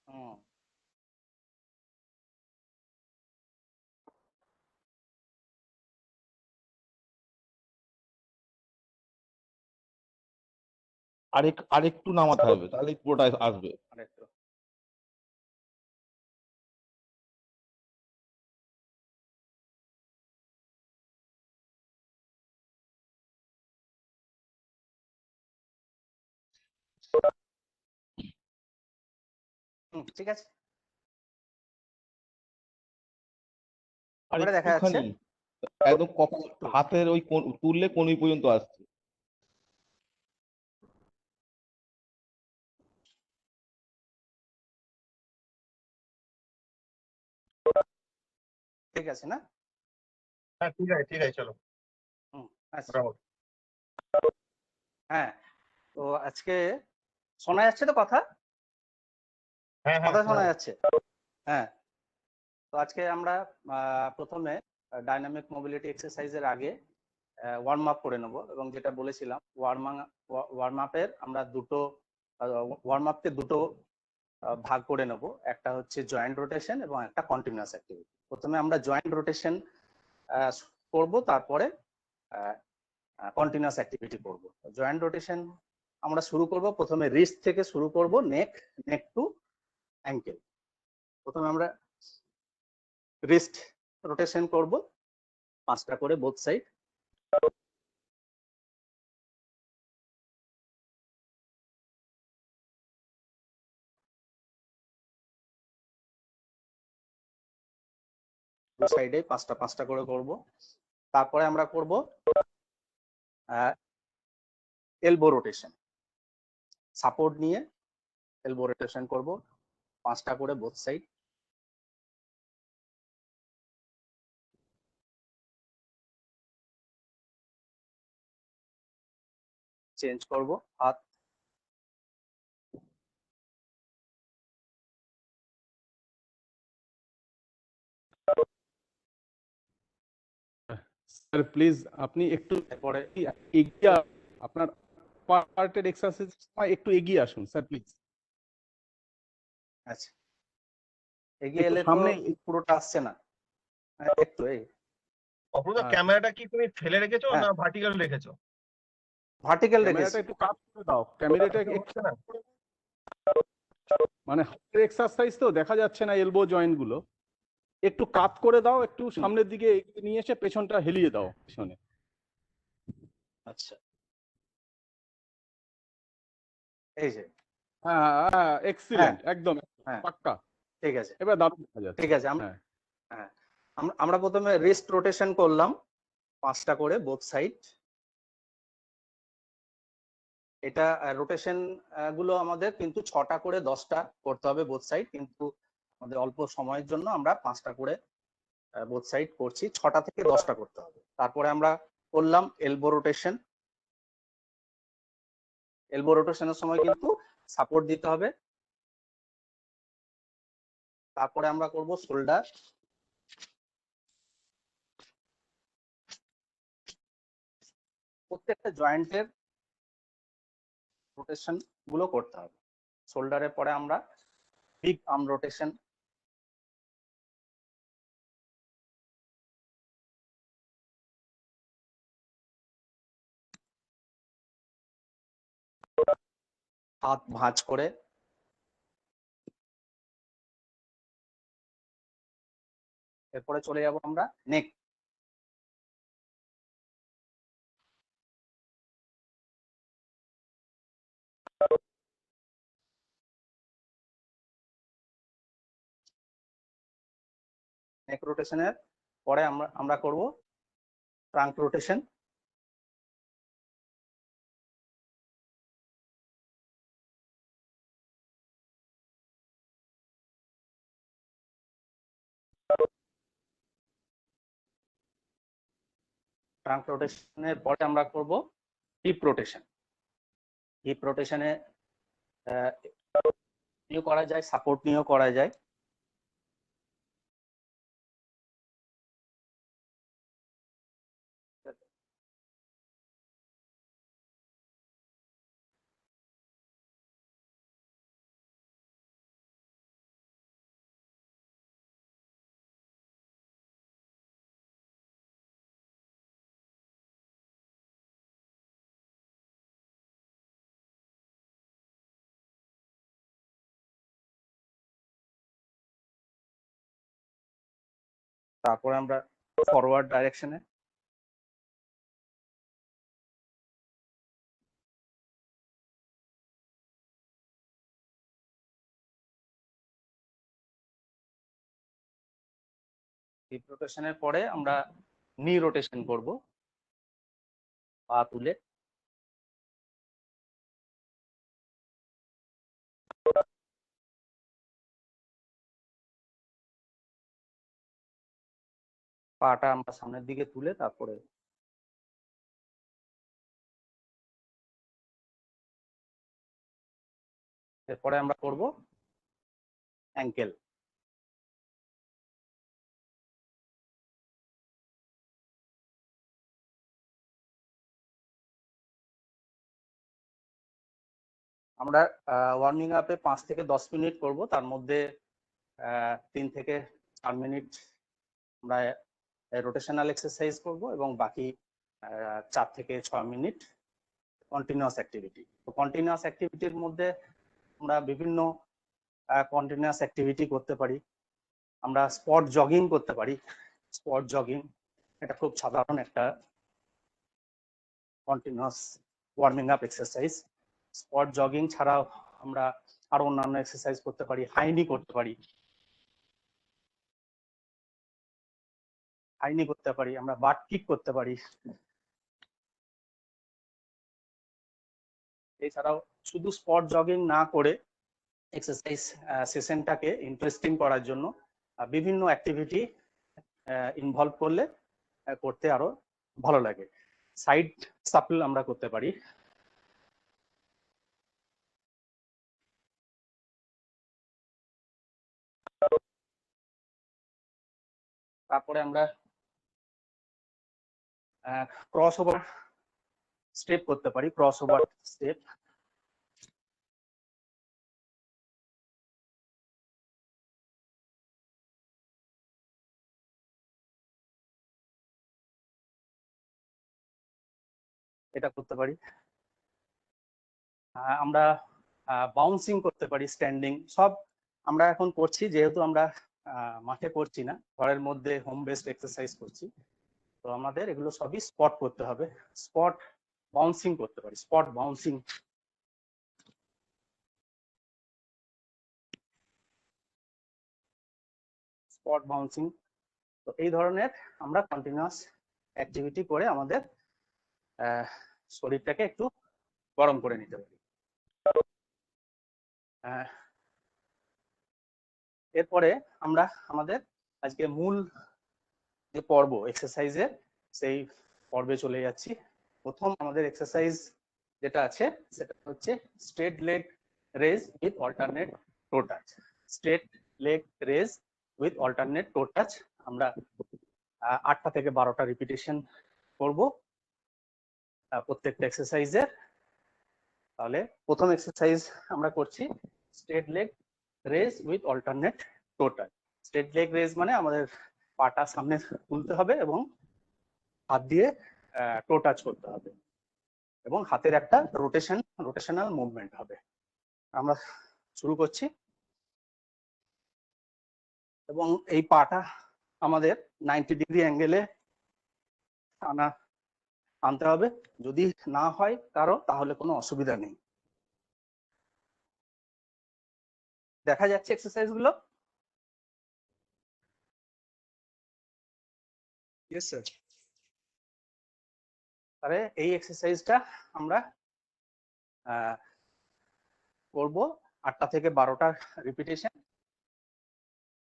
হুম। আরেকটু নামাতে হবে, তাহলে পুরোটা আসবে। আরেকটু। ঠিক আছে, আর এবারে দেখা যাচ্ছে। একটুখানি একদম কপাল, হাতের ওই তুললে কনুই পর্যন্ত আসছে। ঠিক আছে না? হ্যাঁ ঠিক আছে, ঠিক আছে, চলো। আচ্ছা, হ্যাঁ। তো আজকে শোনা যাচ্ছে তো কথা? হ্যাঁ কথা শোনা যাচ্ছে? হ্যাঁ। তো আজকে আমরা প্রথমে ডাইনামিক মোবিলিটি এক্সারসাইজের আগে ওয়ার্ম আপ করে নেব, এবং যেটা বলেছিলাম ওয়ার্ম আপের আমরা দুটো ভাগ করে নেব। একটা হচ্ছে জয়েন্ট রোটেশন এবং একটা কন্টিনিউয়াস অ্যাক্টিভিটি। প্রথমে আমরা জয়েন্ট রোটেশন করব, তারপরে কন্টিনিউয়াস অ্যাক্টিভিটি করব। জয়েন্ট রোটেশন আমরা শুরু করব, প্রথমে রিস্ট থেকে শুরু করব, নেক টু অ্যাঙ্কেল। প্রথমে আমরা রিস্ট রোটেশন করব 5টা করে বোথ সাইড। দু সাইডে 5টা করে করব। তারপরে আমরা করব এলবো রোটেশন, সাপোর্ট নিয়ে এলবো রোটেশন করব 5টা করে বোথ সাইড। চেঞ্জ করব হাত। স্যার প্লিজ আপনি একটু এরপরে এগিয়ে আপনার পার্টের এক্সারসাইজ একটু এগিয়ে আসুন স্যার প্লিজ। আচ্ছা, এগিয়ে একটু এলে তো সামনে পুরোটা আসছে না। একটু এই অপূর্ব, ক্যামেরাটা কি তুমি ফেলে রেখেছো হ্যাঁ। না ভার্টিক্যাল রেখেছো? ভার্টিক্যাল ক্যামেরাটা রেখেছি। একটু কাট করে দাও, ক্যামেরাটা একটু হচ্ছে না। মানে হাতের এক্সারসাইজ তো দেখা যাচ্ছে না এলবো জয়েন্ট গুলো, একটু কাত করে দাও, একটু সামনের দিকে এগিয়ে নিয়ে এসে পেছনটা হেলিয়ে দাও পিছনে। আচ্ছা, এই যে, হ্যাঁ হ্যাঁ হ্যাঁ এক্সিলেন্ট, একদম হ্যাঁ পাক্কা। ঠিক আছে, এবার দারুণ দেখা যাচ্ছে। ঠিক আছে। হ্যাঁ হ্যাঁ, আমরা প্রথমে রিস্ট রোটেশন করলাম 5টা করে বোথ সাইড। এটা রোটেশন গুলো আমাদের কিন্তু 6টা করে 10টা করতে হবে বোথ সাইড, কিন্তু আমাদের অল্প সময়ের জন্য আমরা 5টা করে বোথ সাইড করছি, 6টা থেকে 10টা করতে হবে। তারপরে আমরা করলাম এলবো রোটেশন। এলবো রোটেশনের সময় কিন্তু সাপোর্ট দিতে হবে। তারপরে আমরা করব শোল্ডার। প্রত্যেকটা জয়েন্টের রোটেশন গুলো করতে হবে। শোল্ডারের পরে আমরা বিগ আর্ম রোটেশন, হাত ভাঁজ করে। এরপরে চলে যাব আমরা নেক। নেক রোটেশনের পরে আমরা করব ট্রাঙ্ক রোটেশন। ট্রাঙ্ক রোটেশনের পরে আমরা করব হিপ রোটেশন। হিপ রোটেশনে নিয়েও করা যায়, সাপোর্ট নিয়েও করা যায়। তারপরে আমরা ফরওয়ার্ড ডাইরেকশনে, হিপ রোটেশনের পরে আমরা নি রোটেশন করব, পা তুলে। পাটা আমরা সামনের দিকে তুলে তারপরে এরপরে আমরা করব অ্যাঙ্কেল। আমরা ওয়ার্মিং আপে 5 থেকে 10 মিনিট করব, তার মধ্যে 3 থেকে 4 মিনিট আমরা রোটেশনাল এক্সারসাইজ করব এবং বাকি 4 থেকে 6 মিনিট কন্টিনিউয়াস অ্যাক্টিভিটি। তো কন্টিনিউয়াস অ্যাক্টিভিটির মধ্যে আমরা বিভিন্ন কন্টিনিউয়াস অ্যাক্টিভিটি করতে পারি। আমরা স্পট জগিং করতে পারি। স্পট জগিং এটা খুব সাধারণ একটা continuous warming up exercise. Spot jogging ছাড়াও আমরা আরো অন্যান্য এক্সারসাইজ করতে পারি, হাইনি করতে পারি, আমরা বাট কিক করতে পারি। এছাড়াও শুধু স্পট জগিং না করে এক্সারসাইজ সেশনটাকে ইন্টারেস্টিং করার জন্য বিভিন্ন অ্যাক্টিভিটি ইনভলভ করলে করতে আরো ভালো লাগে। সাইড সাপল আমরা করতে পারি। তারপরে আমরা ক্রস ওভার স্টেপ করতে পারি, ক্রস ওভার স্টেপ। এটা করতে পারি। আমরা বাউন্সিং করতে পারি, স্ট্যান্ডিং, সব আমরা এখন করছি, যেহেতু আমরা মাঠে করছি না, ঘরের মধ্যে হোম বেসড এক্সারসাইজ করছি, তো আমাদের এগুলো সবই স্পট করতে হবে। স্পট বাউন্সিং করতে পারি, স্পট বাউন্সিং, স্পট বাউন্সিং। তো এই ধরনের আমরা কন্টিনিউয়াস অ্যাক্টিভিটি করে আমাদের শরীরটাকে একটু গরম করে নিতে পারি। এরপরে আমরা আমাদের আজকে মূল যে পর্ব এক্সারসাইজের, সেই পর্বে চলে যাচ্ছি। প্রথম আমাদের এক্সারসাইজ যেটা আছে সেটা হচ্ছে straight leg raise with alternate toe touch. Straight leg raise with alternate toe touch আমরা 8টা থেকে 12টা রিপিটেশন করব প্রত্যেকটা এক্সারসাইজের। তাহলে প্রথম এক্সারসাইজ আমরা করছি straight leg raise with alternate toe touch. Straight leg raise মানে আমাদের পাটা সামনে তুলতে হবে এবং হাত দিয়ে টো টাচ করতে হবে এবং হাতের একটা রোটেশনাল মুভমেন্ট হবে। আমরা শুরু করছি এবং এই পাটা আমাদের 90 ডিগ্রি অ্যাঙ্গেলে আনতে হবে। যদি না হয় কারো, তাহলে কোনো অসুবিধা নেই। দেখা যাচ্ছে এক্সারসাইজ গুলো? Yes sir. তাহলে এই এক্সারসাইজটা আমরা করব 8টা থেকে 12টা রিপিটেশন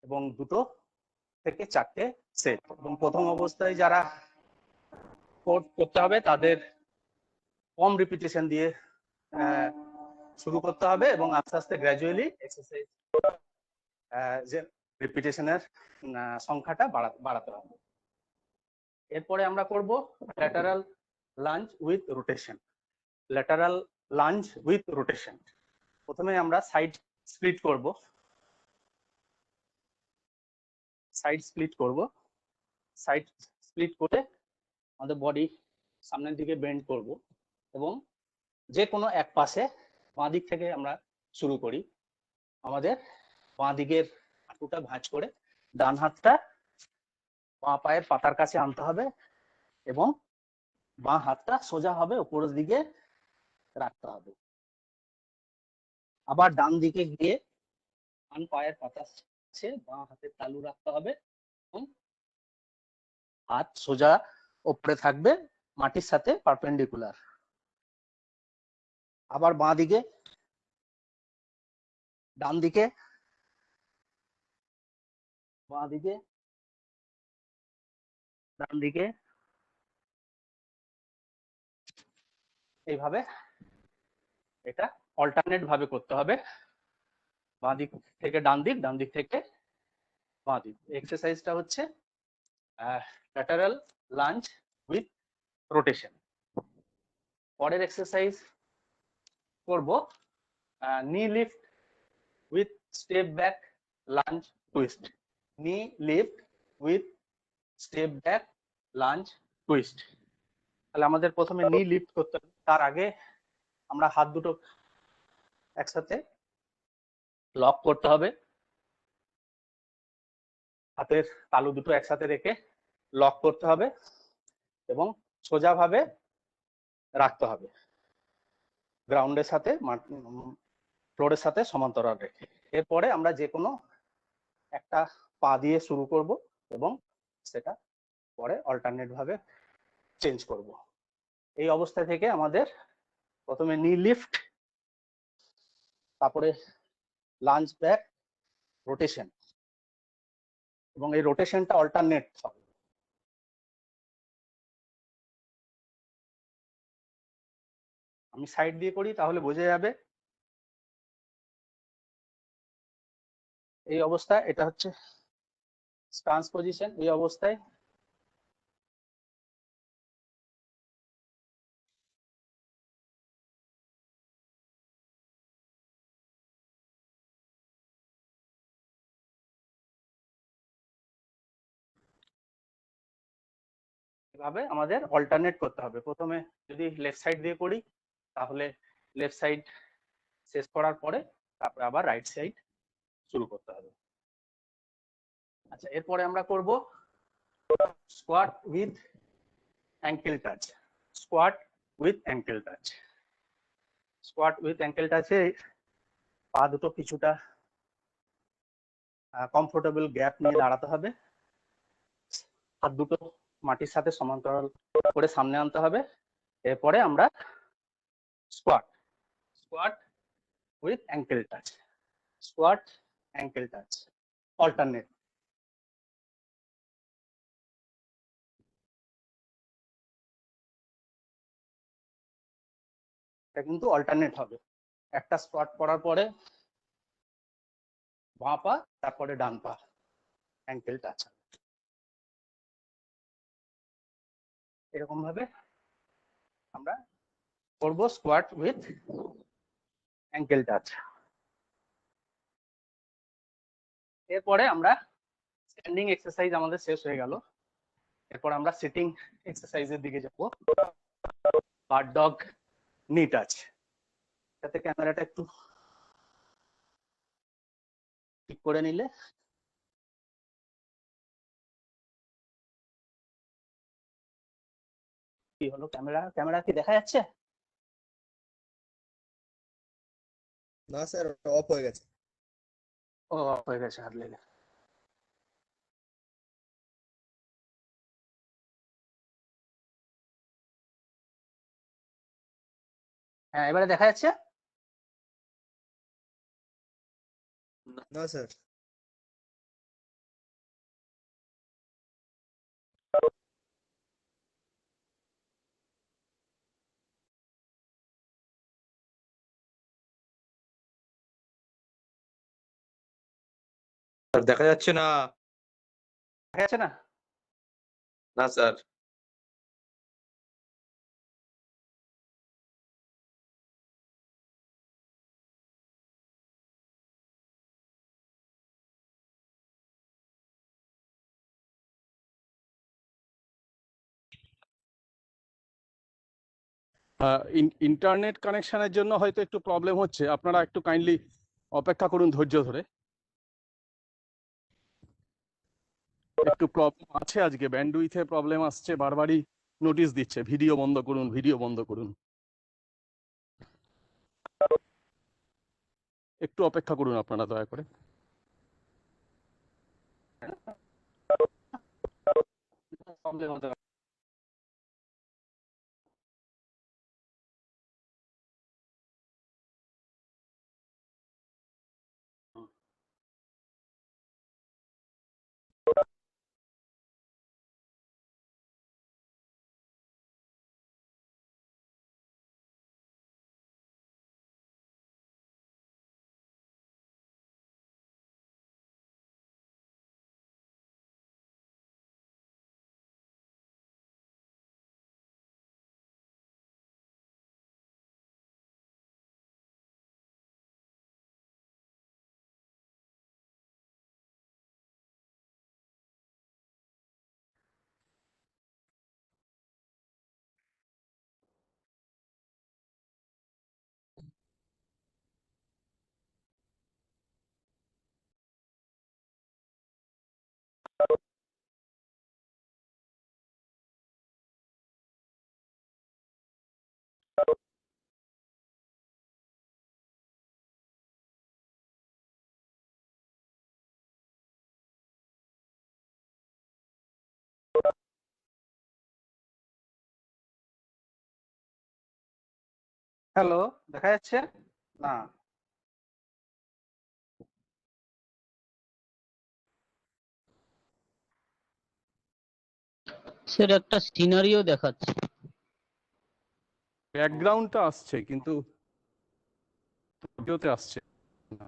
এবং 2 থেকে 4টে সেট। এবং প্রথম অবস্থায় যারা করতে হবে তাদের কম রিপিটেশন দিয়ে শুরু করতে হবে এবং আস্তে আস্তে গ্র্যাজুয়ালি এক্সারসাইজ যে রিপিটেশনের সংখ্যাটা বাড়াতে হবে। এরপরে আমরা করব lateral lunge with rotation. Lateral lunge with rotation. প্রথমে আমরা সাইড স্প্লিট করব। সাইড স্প্লিট করে আমাদের বডি সামনের দিকে বেন্ড করব এবং যে কোনো এক পাশে বাঁ দিক থেকে আমরা শুরু করি। আমাদের বাঁ দিকের হাঁটুটা ভাঁজ করে ডান হাতটা বাঁ পায়ের পাতার কাছে আনতে হবে এবং বাঁ হাতটা সোজা হবে উপরের দিকে রাখতে হবে। আবার ডান দিকে গিয়ে ডান পায়ের পাতার কাছে বাঁ হাতের তালু রাখতে হবে এবং হাত সোজা উপরে থাকবে মাটির সাথে পারপেন্ডিকুলার। আবার বাঁ দিকে, ডান দিকে, বাঁ দিকে, ডান দিকে, এইভাবে এটা অল্টারনেট ভাবে করতে হবে। বাঁ দিক থেকে ডান দিক, ডান দিক থেকে বাঁ দিক। এক্সারসাইজটা হচ্ছে ল্যাটারাল লাঞ্জ উইথ রোটেশন। পরের এক্সারসাইজ করব knee lift with step back lunge twist. Knee lift with step back lunge twist. তাহলে আমাদের প্রথমে নি লিফট করতে হবে। তার আগে আমরা হাত দুটো একসাথে লক করতে হবে। হাতের তালু দুটো একসাথে রেখে লক করতে হবে এবং সোজাভাবে রাখতে হবে গ্রাউন্ডের সাথে, ফ্লোরের সাথে সমান্তরাল রেখে। এরপরে আমরা যে কোনো একটা পা দিয়ে শুরু করব এবং সেটা পরে অল্টারনেট ভাবে চেঞ্জ করব। এই অবস্থা থেকে আমাদের প্রথমে নি লিফট, তারপরে লাঞ্জ ব্যাক, রোটেশন, এবং এই রোটেশনটা অল্টারনেট হবে। আমি সাইড দিয়ে করি তাহলে বোঝা যাবে। এই অবস্থায় এটা হচ্ছে স্টান্স পজিশন। এই অবস্থায় এভাবে আমাদের অল্টারনেট করতে হবে। প্রথমে যদি লেফট সাইড দিয়ে করি তাহলে লেফট সাইড শেষ করার পরে তারপরে আবার রাইট সাইড শুরু করতে হবে। আচ্ছা, এরপরে আমরা করব squat with ankle touch. Squat with ankle touch. Squat with ankle টাচে পা দুটো কিছুটা কমফোর্টেবল গ্যাপ নিয়ে দাঁড়াতে হবে। হাত দুটো মাটির সাথে সমান্তরাল করে সামনে আনতে হবে। এরপরে আমরা squat, squat with ankle touch, squat ankle touch, alternate. এটা কিন্তু অল্টারনেট হবে। একটা স্কোয়াট করার পরে বাঁ পা, তারপরে ডান পা, অ্যাঙ্কেল টাচ। এরকম ভাবে আমরা করব স্কোয়াট উইথ অ্যাঙ্কেল টাচ। এরপরে আমরা স্ট্যান্ডিং এক্সারসাইজ আমাদের শেষ হয়ে গেল। এরপর আমরা সিটিং এক্সারসাইজের দিকে যাব। বার্ড ডগ নি টাচ। যাতে ক্যামেরাটা একটু ঠিক করে নিলে কি হলো, ক্যামেরা কি দেখা যাচ্ছে? না স্যার, অফ হয়ে গেছে। ও, অফ হয়ে গেছে হাত লেগে। হ্যাঁ, এবারে দেখা যাচ্ছে? না স্যার। দেখা যাচ্ছে না। দেখা যাচ্ছে না? না স্যার। ইন্টারনেট কানেকশনের জন্য হয়তো একটু প্রবলেম হচ্ছে, আপনারা একটু কাইন্ডলি অপেক্ষা করুন ধৈর্য ধরে। একটু প্রবলেম আছে আজকে, ব্যান্ডউইথে প্রবলেম আসছে, বারবারই নোটিশ দিচ্ছে ভিডিও বন্ধ করুন, ভিডিও বন্ধ করুন। একটু অপেক্ষা করুন আপনারা দয়া করে। প্রবলেম হতে পারে। হ্যালো, দেখা যাচ্ছে না? স্যার একটা সিনারিও দেখাচ্ছে। ব্যাকগ্রাউন্ডটা আসছে কিন্তু ভিডিওতে আসছে না।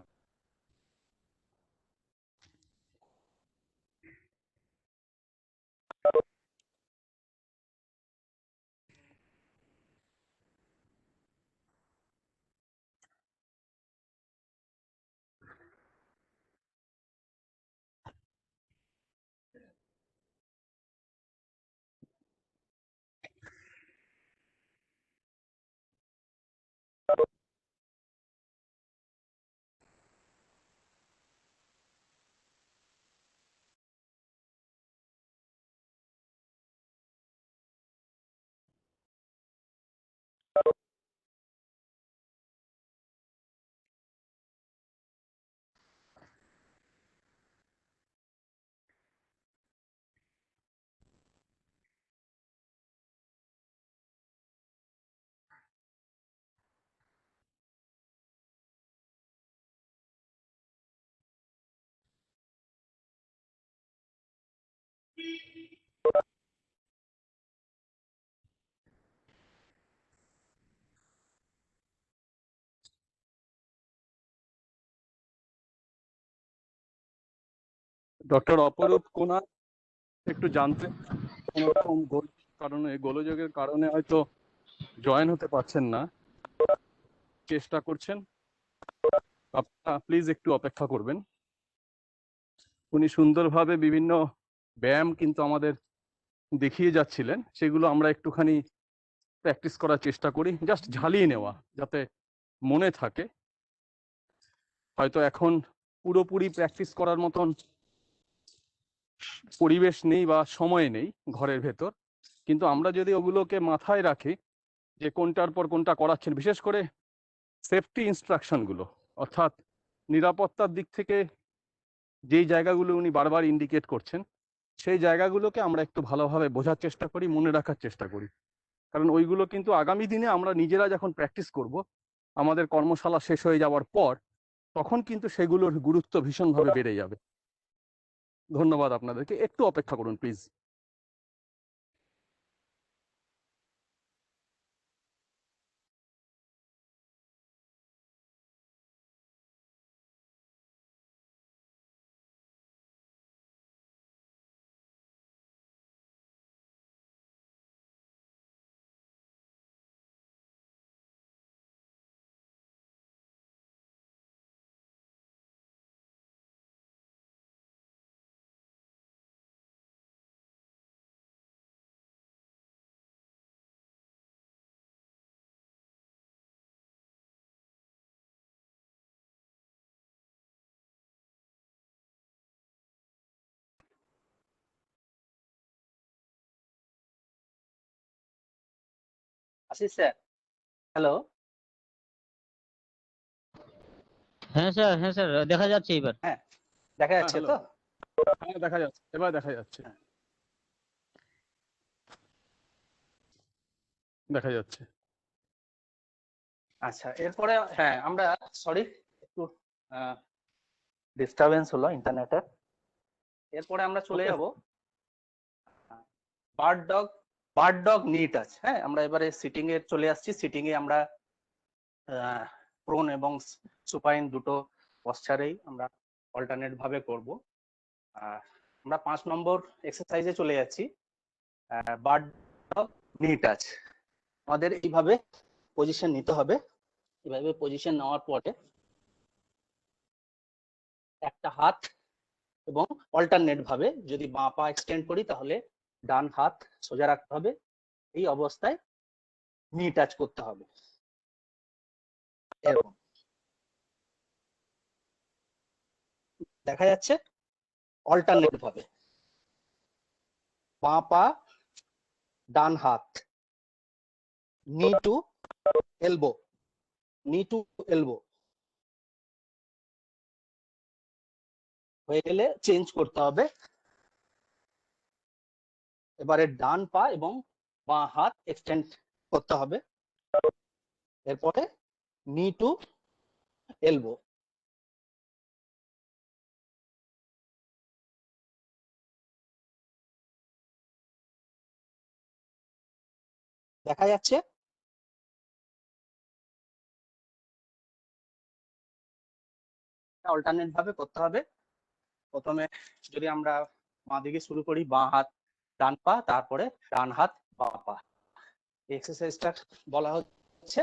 ডক্টর অপরূপ কুনাল একটু জানতে কোনো রকম গোলযোগের কারণে হয়তো জয়েন হতে পারছেন না, চেষ্টা করছেন, আপনারা প্লিজ একটু অপেক্ষা করবেন। উনি সুন্দরভাবে বিভিন্ন ব্যায়াম কিন্তু আমাদের দেখিয়ে যাচ্ছিলেন, সেগুলো আমরা একটুখানি প্র্যাকটিস করার চেষ্টা করি, জাস্ট ঝালিয়ে নেওয়া যাতে মনে থাকে। হয়তো এখন পুরোপুরি প্র্যাকটিস করার মতন পরিবেশ নেই বা সময় নেই ঘরের ভেতর, কিন্তু আমরা যদি ওগুলোকে মাথায় রাখি যে কোনটার পর কোনটা করাচ্ছেন, বিশেষ করে সেফটি ইনস্ট্রাকশনগুলো, অর্থাৎ নিরাপত্তার দিক থেকে যেই জায়গাগুলো উনি বারবার ইন্ডিকেট করছেন, সেই জায়গাগুলোকে আমরা একটু ভালোভাবে বোঝার চেষ্টা করি, মনে রাখার চেষ্টা করি। কারণ ওইগুলো কিন্তু আগামী দিনে আমরা নিজেরা যখন প্র্যাকটিস করব, আমাদের কর্মশালা শেষ হয়ে যাওয়ার পর, তখন কিন্তু সেগুলোর গুরুত্ব ভীষণভাবে বেড়ে যাবে। ধন্যবাদ আপনাদেরকে, একটু অপেক্ষা করুন প্লিজ। Ashish sir, hello. হ্যাঁ স্যার দেখা যাচ্ছে এবার। হ্যাঁ, দেখা যাচ্ছে হ্যালো। তো? হ্যাঁ, দেখা যাচ্ছে, এবার দেখা যাচ্ছে, দেখা যাচ্ছে। আচ্ছা, এরপরে হ্যাঁ আমরা সরি একটু ডিস্টারবেন্স হলো ইন্টারনেটের। এরপরে আমরা চলে যাব বার্ড ডগ নি টাচ। হ্যাঁ, আমরা এবারে সিটিং এ চলে আসছি। সিটিং এ আমরা প্রোন এবং সুপাইন দুটো পশ্চারেই আমরা অল্টারনেট ভাবে করব। আমরা 5 নম্বর এক্সারসাইজে চলে যাচ্ছি, বার্ড ডগ নি টাচ। আমাদের এইভাবে পজিশন নিতে হবে। এভাবে পজিশন নেওয়ার পরে একটা হাত এবং অল্টারনেট ভাবে যদি বাঁ পা এক্সটেন্ড করি তাহলে ডান হাত সোজা রাখতে হবে। এই অবস্থায় নি টাচ করতে হবে, এরকম দেখা যাচ্ছে। অল্টারনেট ভাবে বাঁ পা ডান হাত, নি টু এলবো, নি টু এলবো হয়ে গেলে চেঞ্জ করতে হবে। এবারে ডান পা এবং বাঁ হাত এক্সটেন্ড করতে হবে। এরপরে নি টু এলবো। দেখা যাচ্ছে? অল্টারনেট ভাবে করতে হবে। প্রথমে যদি আমরা বাঁ দিকে শুরু করি, বাঁ হাত ডান পা, তারপরে ডান হাত বাঁ পা। এই এক্সারসাইজটা বলা হচ্ছে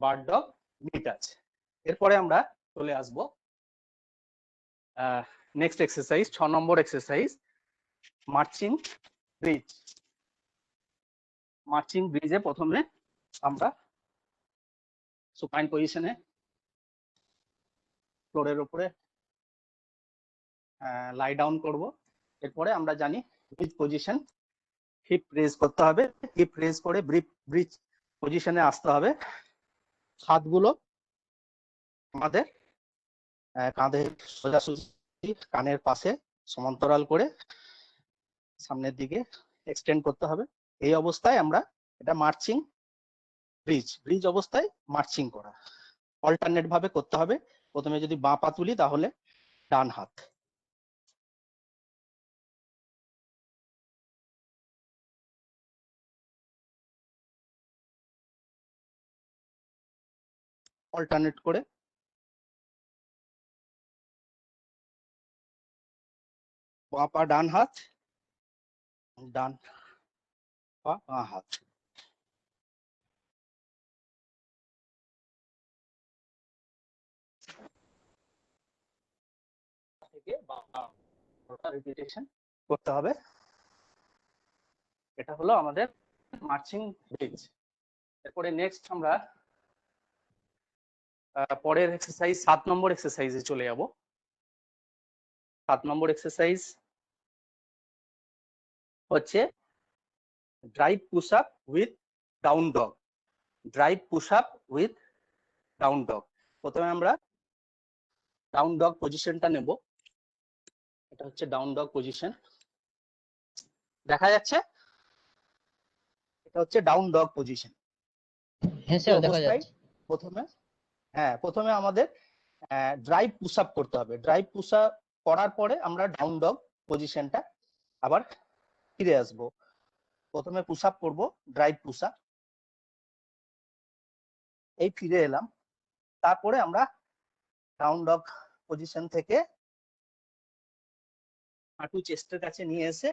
বার্ড ডগ নি টাচ। এরপরে আমরা চলে আসবো নেক্সট এক্সারসাইজ, 6 নম্বর এক্সারসাইজ, মার্চিং ব্রিজ। মার্চিং ব্রিজে প্রথমে আমরা সুপাইন পজিশনে ফ্লোরের উপরে লাই ডাউন করব। এরপরে আমরা জানি ব্রিজ পজিশন, হিপ রেজ করতে হবে। হিপ রেজ করে ব্রিজ পজিশনে আসতে হবে। হাতগুলো আমাদের কাঁধের সোজাসুজি কানের পাশে সমান্তরাল করে সামনের দিকে এক্সটেন্ড করতে হবে। এই অবস্থায় আমরা এটা মার্চিং ব্রিজ অবস্থায় মার্চিং করা। অল্টারনেট ভাবে করতে হবে। প্রথমে যদি বাঁ পা তুলি তাহলে ডান হাত, অল্টারনেট করে বাঁ পা ডান হাত, ডান পা বাঁ হাত। থেকে রিপিটেশন করতে হবে। এটা হলো আমাদের মার্চিং ব্রিজ। এরপরে নেক্সট আমরা পরের এক্সারসাইজ 7 নম্বর এক্সারসাইজে চলে যাব। 7 নম্বর এক্সারসাইজ হচ্ছে drive push up with down dog. Drive push up with down dog. প্রথমে আমরা ডাউন ডগ পজিশনটা নেব। এটা হচ্ছে ডাউন ডগ পজিশন, দেখা যাচ্ছে? এটা হচ্ছে ডাউন ডগ পজিশন। হ্যাঁ এই স্যার দেখা অবস্থায় যাচ্ছে। প্রথমে আমাদের ড্রাইভ পুশ আপ করতে হবে। ড্রাইভ পুশ আপ করার পরে আমরা ডাউন ডগ পজিশনটা আবার ফিরে আসব। প্রথমে পুশ আপ করব, ড্রাইভ পুশ আপ, এই ফিরে এলাম। তারপরে আমরা ডাউন ডগ পজিশন থেকে হাঁটু চেস্টের কাছে নিয়ে এসে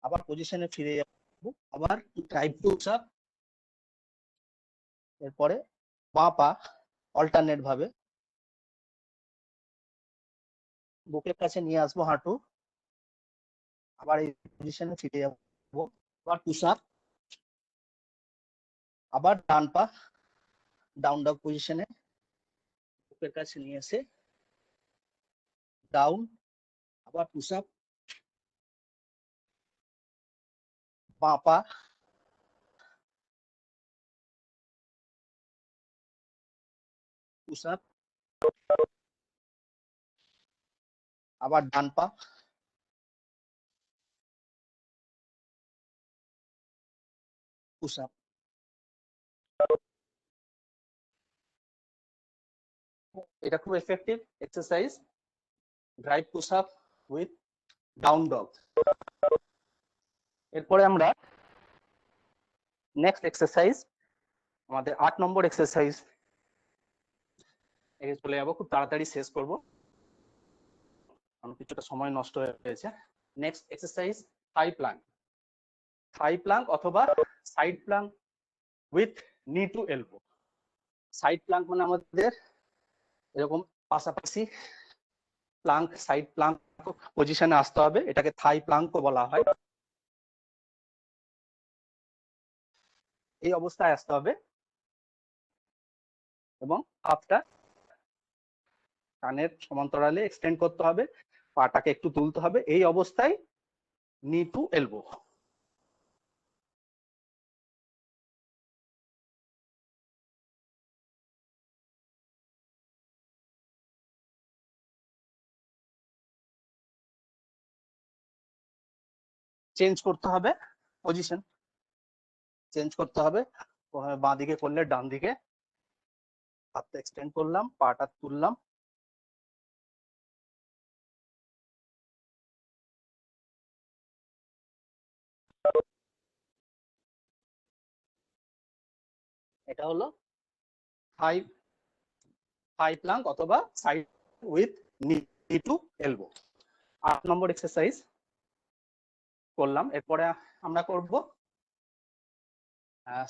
আবার পজিশনে ফিরে যাব, আবার ড্রাইভ পুশ আপ। এরপরে বাঁ পা অল্টারনেট ভাবে বুকের কাছে নিয়ে আসবো হাঁটু, আবার এই পজিশনে ফিরে যাব, আবার পুশ আপ, আবার ডান পা ডাউন ডগ পজিশনে বুকের কাছে নিয়ে এসে ডাউন, আবার পুশ আপ, বাঁ পা পুশ আপ, আবার ডান পা পুশ আপ। এটা খুব effective exercise, drive push up with down dog. এরপরে আমরা নেক্সট এক্সারসাইজ, আমাদের 8 নম্বর এক্সারসাইজ চলে যাবো। খুব তাড়াতাড়ি শেষ করব, কারণ কিছুটা সময় নষ্ট হয়েছে। নেক্সট এক্সারসাইজ থাই প্লাঙ্ক। থাই প্লাঙ্ক অথবা side Planck with knee to elbow. Side Planck মানে আমাদের এরকম পাশাপাশি প্লাঙ্ক, সাইড প্লাঙ্ক পজিশনে আসতে হবে, এটাকে থাই প্লাঙ্কও বলা হয়। এই অবস্থায় আসতে হবে এবং হাতটা কানের সমান্তরালে এক্সটেন্ড করতে হবে, পাটাকে একটু তুলতে হবে। এই অবস্থায় নি টু এলবো। চেঞ্জ করতে হবে পজিশন, চেঞ্জ করতে হবে। বাঁ দিকে করলে ডান দিকে, হাতটা এক্সটেন্ড করলাম, পাটা তুললাম, এটা হলো থাই প্লাঙ্ক অথবা side with knee to elbow. 8 নম্বর এক্সারসাইজ করলাম। এরপরে আমরা করব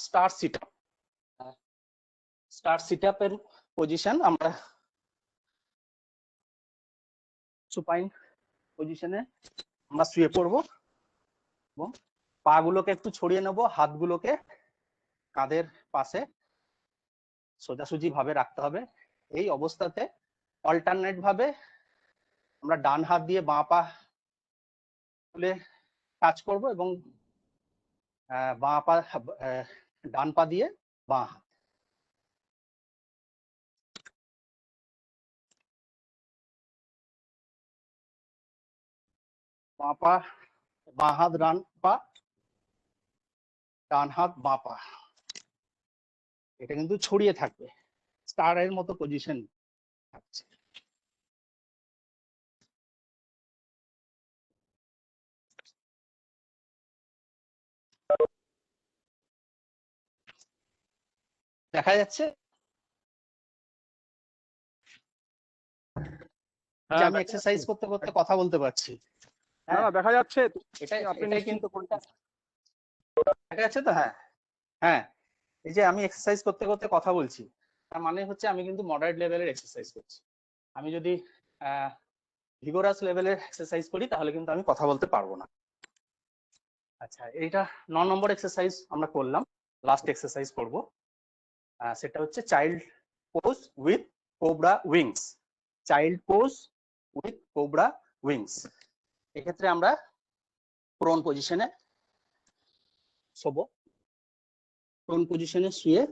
star sit up. Star sit আপের পজিশন আমরা সুপাইন পজিশনে আমরা শুয়ে পড়বো এবং পা গুলোকে একটু ছড়িয়ে নেব, হাতগুলোকে কাঁধের পাশে সোজাসুজি ভাবে রাখতে হবে। এই অবস্থাতে অল্টারনেট ভাবে আমরা ডান হাত দিয়ে বাঁ পা তুলে টাচ করব এবং বাঁ পা ডান পা দিয়ে বাঁ হাত। বাঁ পা বাঁ হাত ডান পা, ডান হাত বাঁ পা, এটা কিন্তু ছড়িয়ে থাকবে, স্টারের মতো পজিশন থাকছে। দেখা যাচ্ছে যে হ্যাঁ আমি দেখা এক্সারসাইজ যাচ্ছে। করতে করতে কথা বলতে পারছি। না হ্যাঁ, না দেখা যাচ্ছে, এটাই আপনি এটাই নিশ্চিন্ত কিন্তু দেখা যাচ্ছে তো। হ্যাঁ হ্যাঁ, এই যে আমি এক্সারসাইজ করতে করতে কথা বলছি, তার মানে হচ্ছে আমি কিন্তু মডারেট লেভেলের এক্সারসাইজ করছি। আমি যদি ভিগোরাস লেভেলের এক্সারসাইজ করি তাহলে কিন্তু আমি কথা বলতে পারবো না। আচ্ছা, এইটা 9 নম্বর এক্সারসাইজ আমরা করলাম, লাস্ট এক্সারসাইজ করব। সেটা হচ্ছে child pose with cobra wings. Child pose with cobra wings. এক্ষেত্রে আমরা প্রোন পজিশনে শোবো। প্রোন পজিশনে শুয়ে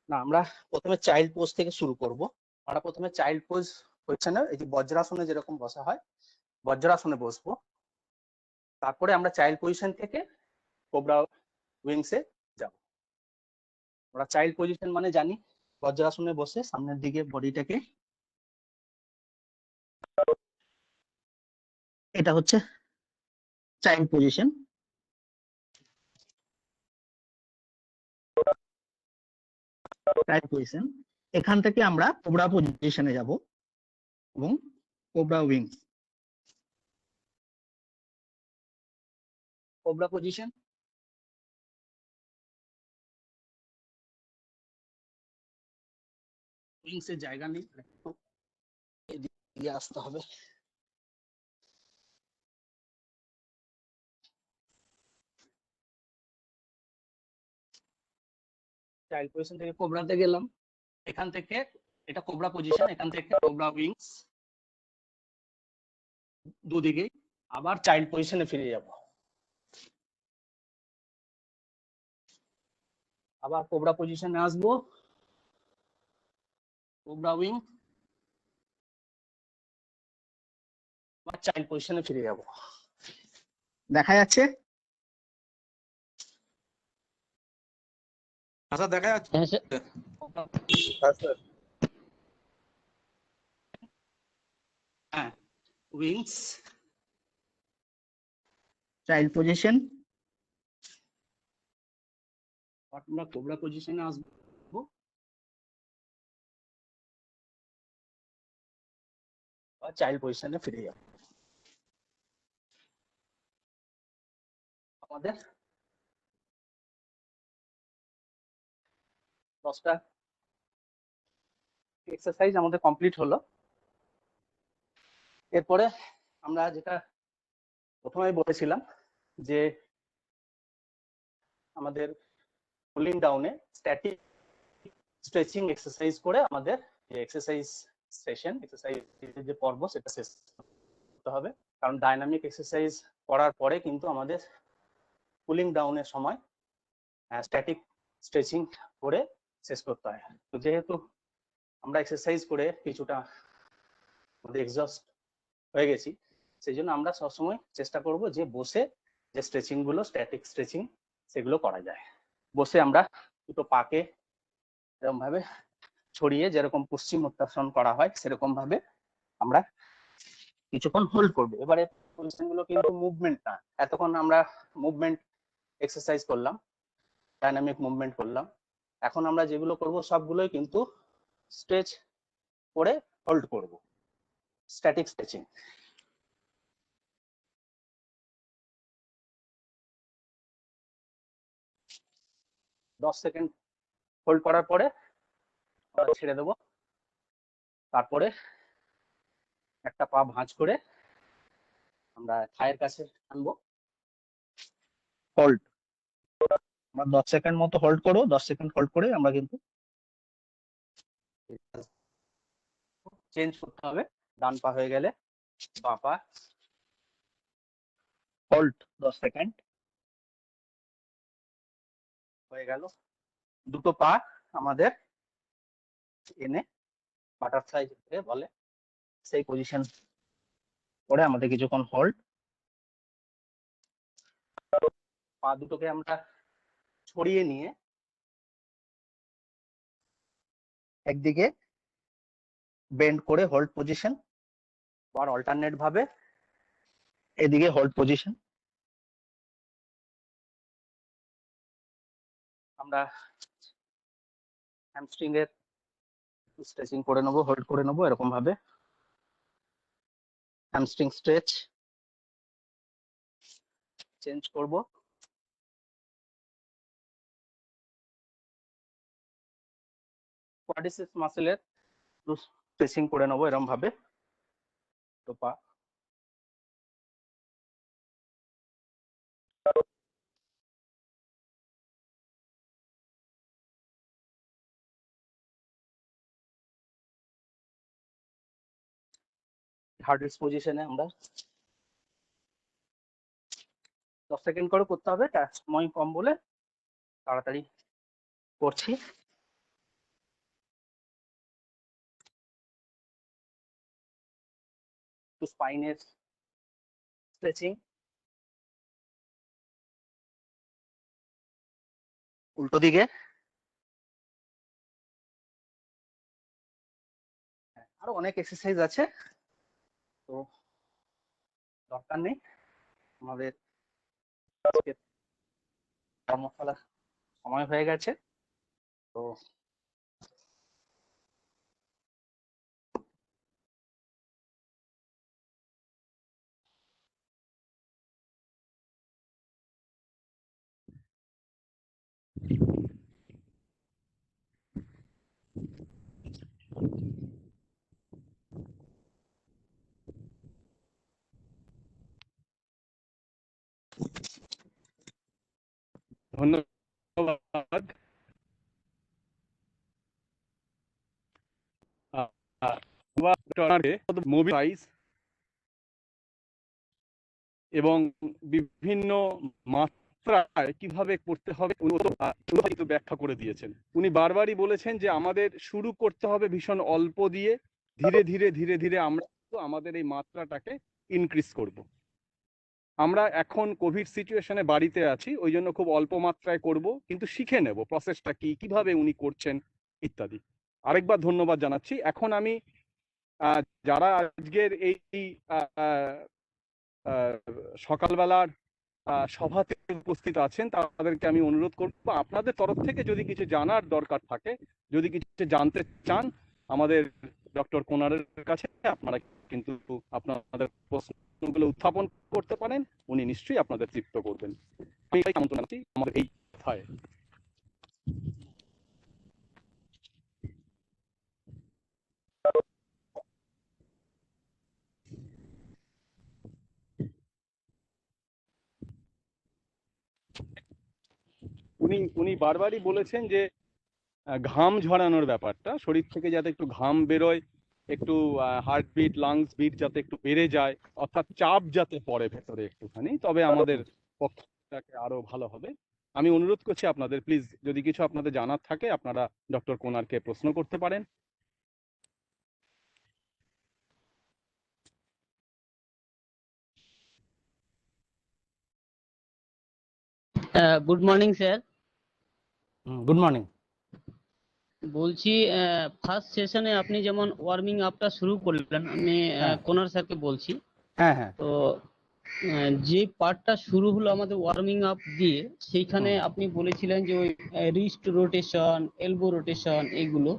না, আমরা প্রথমে চাইল্ড পোজ থেকে শুরু করব। আমরা প্রথমে চাইল্ড পোজ হচ্ছে না, এই যে বজ্রাসনে যেরকম বসা হয় বজ্রাসনে বসবো। তারপরে আমরা চাইল্ড পজিশন থেকে কোবরা উইংসে যাব। আমরা চাইল্ড পজিশন মানে জানি বজ্রাসনে বসে সামনের দিকে বডিটাকে, এটা হচ্ছে চাইল্ড পজিশন। চাইল্ড পজিশন, এখান থেকে আমরা কোবরা পজিশনে যাব এবং cobra wings. Cobra position, wings এর জায়গা নেই, একটু এদিকে আসতে হবে। চাইল্ড পজিশন থেকে কোবরাতে গেলাম, এখান থেকে এটা কোবরা পজিশন, এখান থেকে কোবরা উইংস, দুদিকে আবার চাইল্ড পজিশনে ফিরে যাব। আবার কোবরা পজিশনে আসবো, কোবরা উইং, আবার চাইল্ড পজিশনে ফিরে যাব। দেখা যাচ্ছে? আচ্ছা দেখা যাচ্ছে। হ্যাঁ স্যার। হ্যাঁ স্যার। হ্যাঁ, উইংস, চাইল্ড পজিশন, আমরা কোবরা পজিশনে আসবো, আর চাইল্ড পজিশনে ফিরে যাব। আমাদের 10টা এক্সারসাইজ আমাদের কমপ্লিট হলো। এরপরে আমরা যেটা প্রথমেই বলেছিলাম যে আমাদের কুলিং ডাউনে স্ট্যাটিক স্ট্রেচিং এক্সারসাইজ করে আমাদের যে এক্সারসাইজ সেশন, এক্সারসাইজের যে পর্ব সেটা শেষ করতে হবে। কারণ ডাইনামিক এক্সারসাইজ করার পরে কিন্তু আমাদের কুলিং ডাউনের সময় স্ট্যাটিক স্ট্রেচিং করে শেষ করতে হয়। তো যেহেতু আমরা এক্সারসাইজ করে কিছুটা আমাদের এক্সস্ট হয়ে গেছি, সেই জন্য আমরা সবসময় চেষ্টা করব যে বসে যে স্ট্রেচিং গুলো, স্ট্যাটিক স্ট্রেচিং, সেগুলো করা যায়। বসে আমরা দুটো পাকে এরকম ভাবে ছড়িয়ে যেরকম পশ্চিমোত্তাসন করা হয় সেরকম ভাবে আমরা কিছুক্ষণ হোল্ড করবো। এবারে পজিশন গুলো কিন্তু মুভমেন্ট না, এতক্ষণ আমরা মুভমেন্ট এক্সারসাইজ করলাম, ডাইনামিক মুভমেন্ট করলাম। এখন আমরা যেগুলো করব সবগুলোই কিন্তু স্ট্রেচ করে হোল্ড করব, স্ট্যাটিক স্ট্রেচিং। দশ সেকেন্ড হোল্ড করার পরে আমরা ছেড়ে দেবো। তারপরে একটা পা ভাঁজ করে আমরা থায়ের কাছে আনবো, হোল্ড। আমরা 10 সেকেন্ড মতো হোল্ড করো, 10 সেকেন্ড হোল্ড করে আমরা কিন্তু চেঞ্জ করতে হবে। ডান পা হয়ে গেলে বাঁ পা, হোল্ড 10 সেকেন্ড হয়ে গেল। দুটো পা আমাদের এনে বাটারফ্লাই বলে সেই পজিশন করে আমাদের কিছুক্ষণ হোল্ড। পা দুটোকে আমরা ছড়িয়ে নিয়ে একদিকে বেন্ড করে হোল্ড পজিশন, আবার অল্টারনেট ভাবে এদিকে হোল্ড পজিশন। আমরা হ্যামস্ট্রিং এর স্ট্রেচিং করে নেবো, হোল্ড করে নেবো এরকম ভাবে। হ্যামস্ট্রিং স্ট্রেচ চেঞ্জ করব। কোয়াড্রিসেপস মাসেলের স্ট্রেচিং করে নেবো এরকম ভাবে। তো পা হার্ড রেস্ট পজিশনে আমরা 10 সেকেন্ড করে করতে হবে, সময় কম বলে তাড়াতাড়ি করছি। স্পাইনের স্ট্রেচিং, উল্টো দিকে। আরো অনেক এক্সারসাইজ আছে, তো দরকার নেই। আমাদের কর্মশালার সময় হয়ে গেছে, তো ধন্যবাদ। মোবিলাইজ এবং বিভিন্ন মাত্রায় কিভাবে করতে হবে কিন্তু ব্যাখ্যা করে দিয়েছেন। উনি বারবারই বলেছেন যে আমাদের শুরু করতে হবে ভীষণ অল্প দিয়ে, ধীরে ধীরে ধীরে ধীরে আমরা আমাদের এই মাত্রাটাকে ইনক্রিজ করব। আমরা এখন কোভিড সিচুয়েশনে বাড়িতে আছি, ওই জন্য খুব অল্প মাত্রায় করব, কিন্তু শিখে নেব প্রসেসটা কি, কিভাবে উনি করছেন ইত্যাদি। আরেকবার ধন্যবাদ জানাচ্ছি। এখন আমি যারা আজকের এই সকালবেলার সভাতে উপস্থিত আছেন তাদেরকে আমি অনুরোধ করব, আপনাদের তরফ থেকে যদি কিছু জানার দরকার থাকে, যদি কিছু জানতে চান আমাদের ডক্টর কোনারের কাছে, আপনারা কিন্তু আপনাদের প্রশ্নগুলো উত্থাপন করতে পারেন, উনি নিশ্চয়ই আপনাদের তৃপ্ত করবেন। আমি আমন্ত্রণ জানাচ্ছি আমাদের এই কথায়। উনি বারবারই বলেছেন যে ঘাম ঝরানোর ব্যাপারটা, শরীর থেকে যাতে একটু ঘাম বেরোয়, একটু হার্টবিট লাংস বিট যাতে একটু বেড়ে যায়, অর্থাৎ চাপ যাতে পড়ে ভেতরে একটুখানি, তবে আমাদের পক্ষটাকে আরো ভালো হবে। আমি অনুরোধ করছি আপনাদের, প্লিজ যদি কিছু আপনাদের জানার থাকে আপনারা ডক্টর কোনারকে প্রশ্ন করতে পারেন। Good morning sir. Good morning. বলছি ফার্স্ট সেশনে আপনি যেমন ওয়ার্মিং আপটা শুরু করলেন, আমি কোনার স্যারকে বলছি। হ্যাঁ হ্যাঁ। তো যে পার্টটা শুরু হলো আমাদের ওয়ার্মিং আপ দিয়ে, সেইখানে আপনি বলেছিলেন যে ওই রিস্ট রোটেশন, এলবো রোটেশন এগুলো।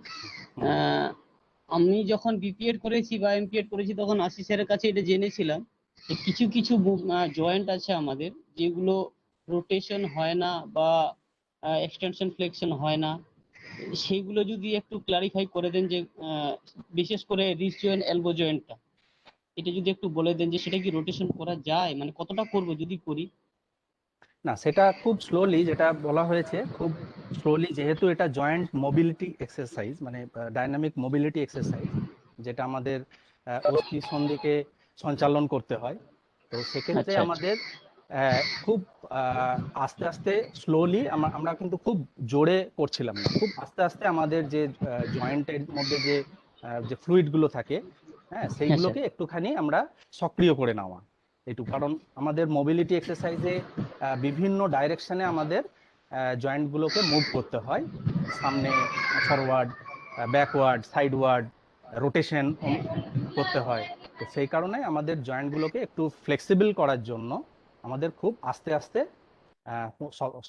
আমি যখন বিপিএড করেছি বা এমপিএড করেছি তখন আশিস স্যারের কাছে এটা জেনেছিলাম যে কিছু কিছু জয়েন্ট আছে আমাদের যেগুলো রোটেশন হয় না বা এক্সটেনশন ফ্লেকশন হয় না, সেইগুলো যদি একটু ক্লারিফাই করে দেন, যে বিশেষ করে রিস্ট জয়েন্ট, এলবো জয়েন্টটা, এটা যদি একটু বলে দেন যে সেটা কি রোটেশন করা যায়, মানে কতটা করব যদি করি। না, সেটা খুব স্লোলি, যেটা বলা হয়েছে খুব স্লোলি, যেহেতু এটা জয়েন্ট মোবিলিটি এক্সারসাইজ, মানে ডাইনামিক মোবিলিটি এক্সারসাইজ, যেটা আমাদের অস্থি সন্ধিকে সঞ্চালন করতে হয়। তো সেক্ষেত্রে আমাদের খুব আস্তে আস্তে স্লোলি, আমরা কিন্তু খুব জোরে করছিলাম না, খুব আস্তে আস্তে আমাদের যে জয়েন্টের মধ্যে যে ফ্লুইডগুলো থাকে, হ্যাঁ, সেইগুলোকে একটুখানি আমরা সক্রিয় করে নেওয়া এইটুকু। কারণ আমাদের মোবিলিটি এক্সারসাইজে বিভিন্ন ডাইরেকশনে আমাদের জয়েন্টগুলোকে মুভ করতে হয়, সামনে, ফরওয়ার্ড, ব্যাকওয়ার্ড, সাইডওয়ার্ড, রোটেশন করতে হয়। তো সেই কারণে আমাদের জয়েন্টগুলোকে একটু ফ্লেক্সিবল করার জন্য আমাদের খুব আস্তে আস্তে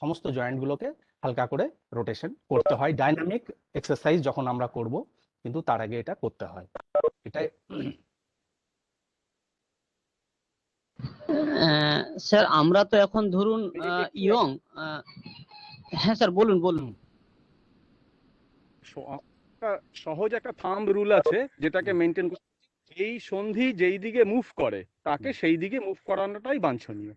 সমস্ত জয়েন্টগুলোকে হালকা করে রোটেশন করতে হয়। ডাইনামিক এক্সারসাইজ যখন আমরা করব, কিন্তু তার আগে এটা করতে হয়। এটাই স্যার আমরা তো এখন ধরুন ইয়ং। হ্যাঁ স্যার, বলুন বলুন। একটা সহজ একটা থাম্ব রুল আছে যেটাকে মেনটেন করতে, এই সন্ধি যেই দিকে মুভ করে তাকে সেই দিকে মুভ করানোটাই বাঞ্ছনীয়।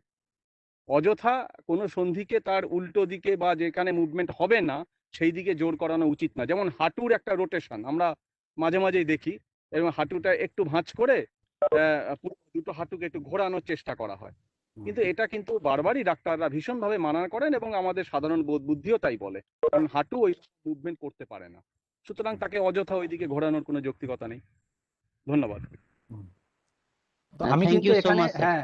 অযথা কোনো সন্ধিকে তার উল্টো দিকে বা যেখানে মুভমেন্ট হবে না সেই দিকে জোর করানো উচিত না। যেমন হাঁটুর একটা রোটেশন আমরা মাঝে মাঝেই দেখি, এবং হাঁটুটা একটু ভাঁজ করে দুটো হাঁটুকে একটু ঘোরানোর চেষ্টা করা হয়, কিন্তু এটা কিন্তু বারবারই ডাক্তাররা ভীষণভাবে মানা করেন এবং আমাদের সাধারণ বোধ বুদ্ধিও তাই বলে, কারণ হাঁটু ওই মুভমেন্ট করতে পারে না, সুতরাং তাকে অযথা ওইদিকে ঘোরানোর কোনো যৌক্তিকতা নেই। ধন্যবাদ। তো আমি থ্যাংক কিন্তু ইউ সো এখানে মাচ স্যার।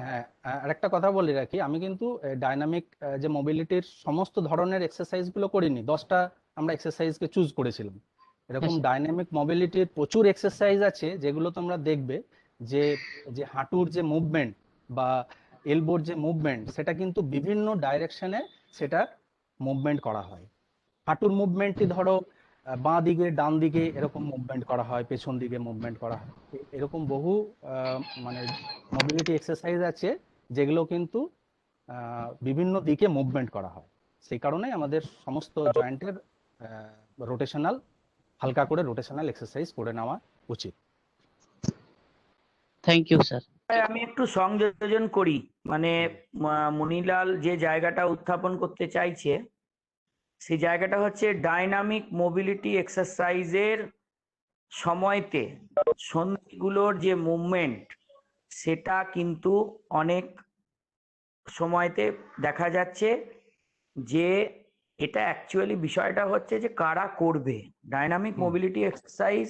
আরেকটা কথা বলে রাখি, আমি কিন্তু ডাইনামিক যে মোবিলিটির সমস্ত ধরনের এক্সারসাইজ গুলো করিনি। 10টা আমরা এক্সারসাইজকে চুজ করেছিলাম। এরকম স্যার। ডাইনামিক মোবিলিটির প্রচুর এক্সারসাইজ আছে যেগুলো তোমরা দেখবে যে যে হাঁটুর যে মুভমেন্ট বা এলবোর যে মুভমেন্ট, সেটা কিন্তু বিভিন্ন ডাইরেকশনে সেটা মুভমেন্ট করা হয়। হাঁটুর মুভমেন্টটি ধরো বাঁ দিকে ডান দিকে এরকম মুভমেন্ট করা হয়, পেছন দিকে মুভমেন্ট করা হয়। এরকম বহু মানে মোবিলিটি এক্সারসাইজ আছে যেগুলো কিন্তু বিভিন্ন দিকে মুভমেন্ট করা হয়। সেই কারণে আমাদের সমস্ত জয়েন্টের রোটেশনাল, হালকা করে রোটেশনাল এক্সারসাইজ করে নেওয়া উচিত। Thank you sir. আমি একটু সংযোজন করি, মানে মনিলাল যে জায়গাটা উত্থাপন করতে চাইছে সেই জায়গাটা হচ্ছে ডাইনামিক মোবিলিটি এক্সারসাইজের সময়তে সন্ধিগুলোর যে মুভমেন্ট সেটা কিন্তু অনেক সময়তে দেখা যাচ্ছে যে এটা অ্যাকচুয়ালি বিষয়টা হচ্ছে যে কারা করবে ডাইনামিক মোবিলিটি এক্সারসাইজ,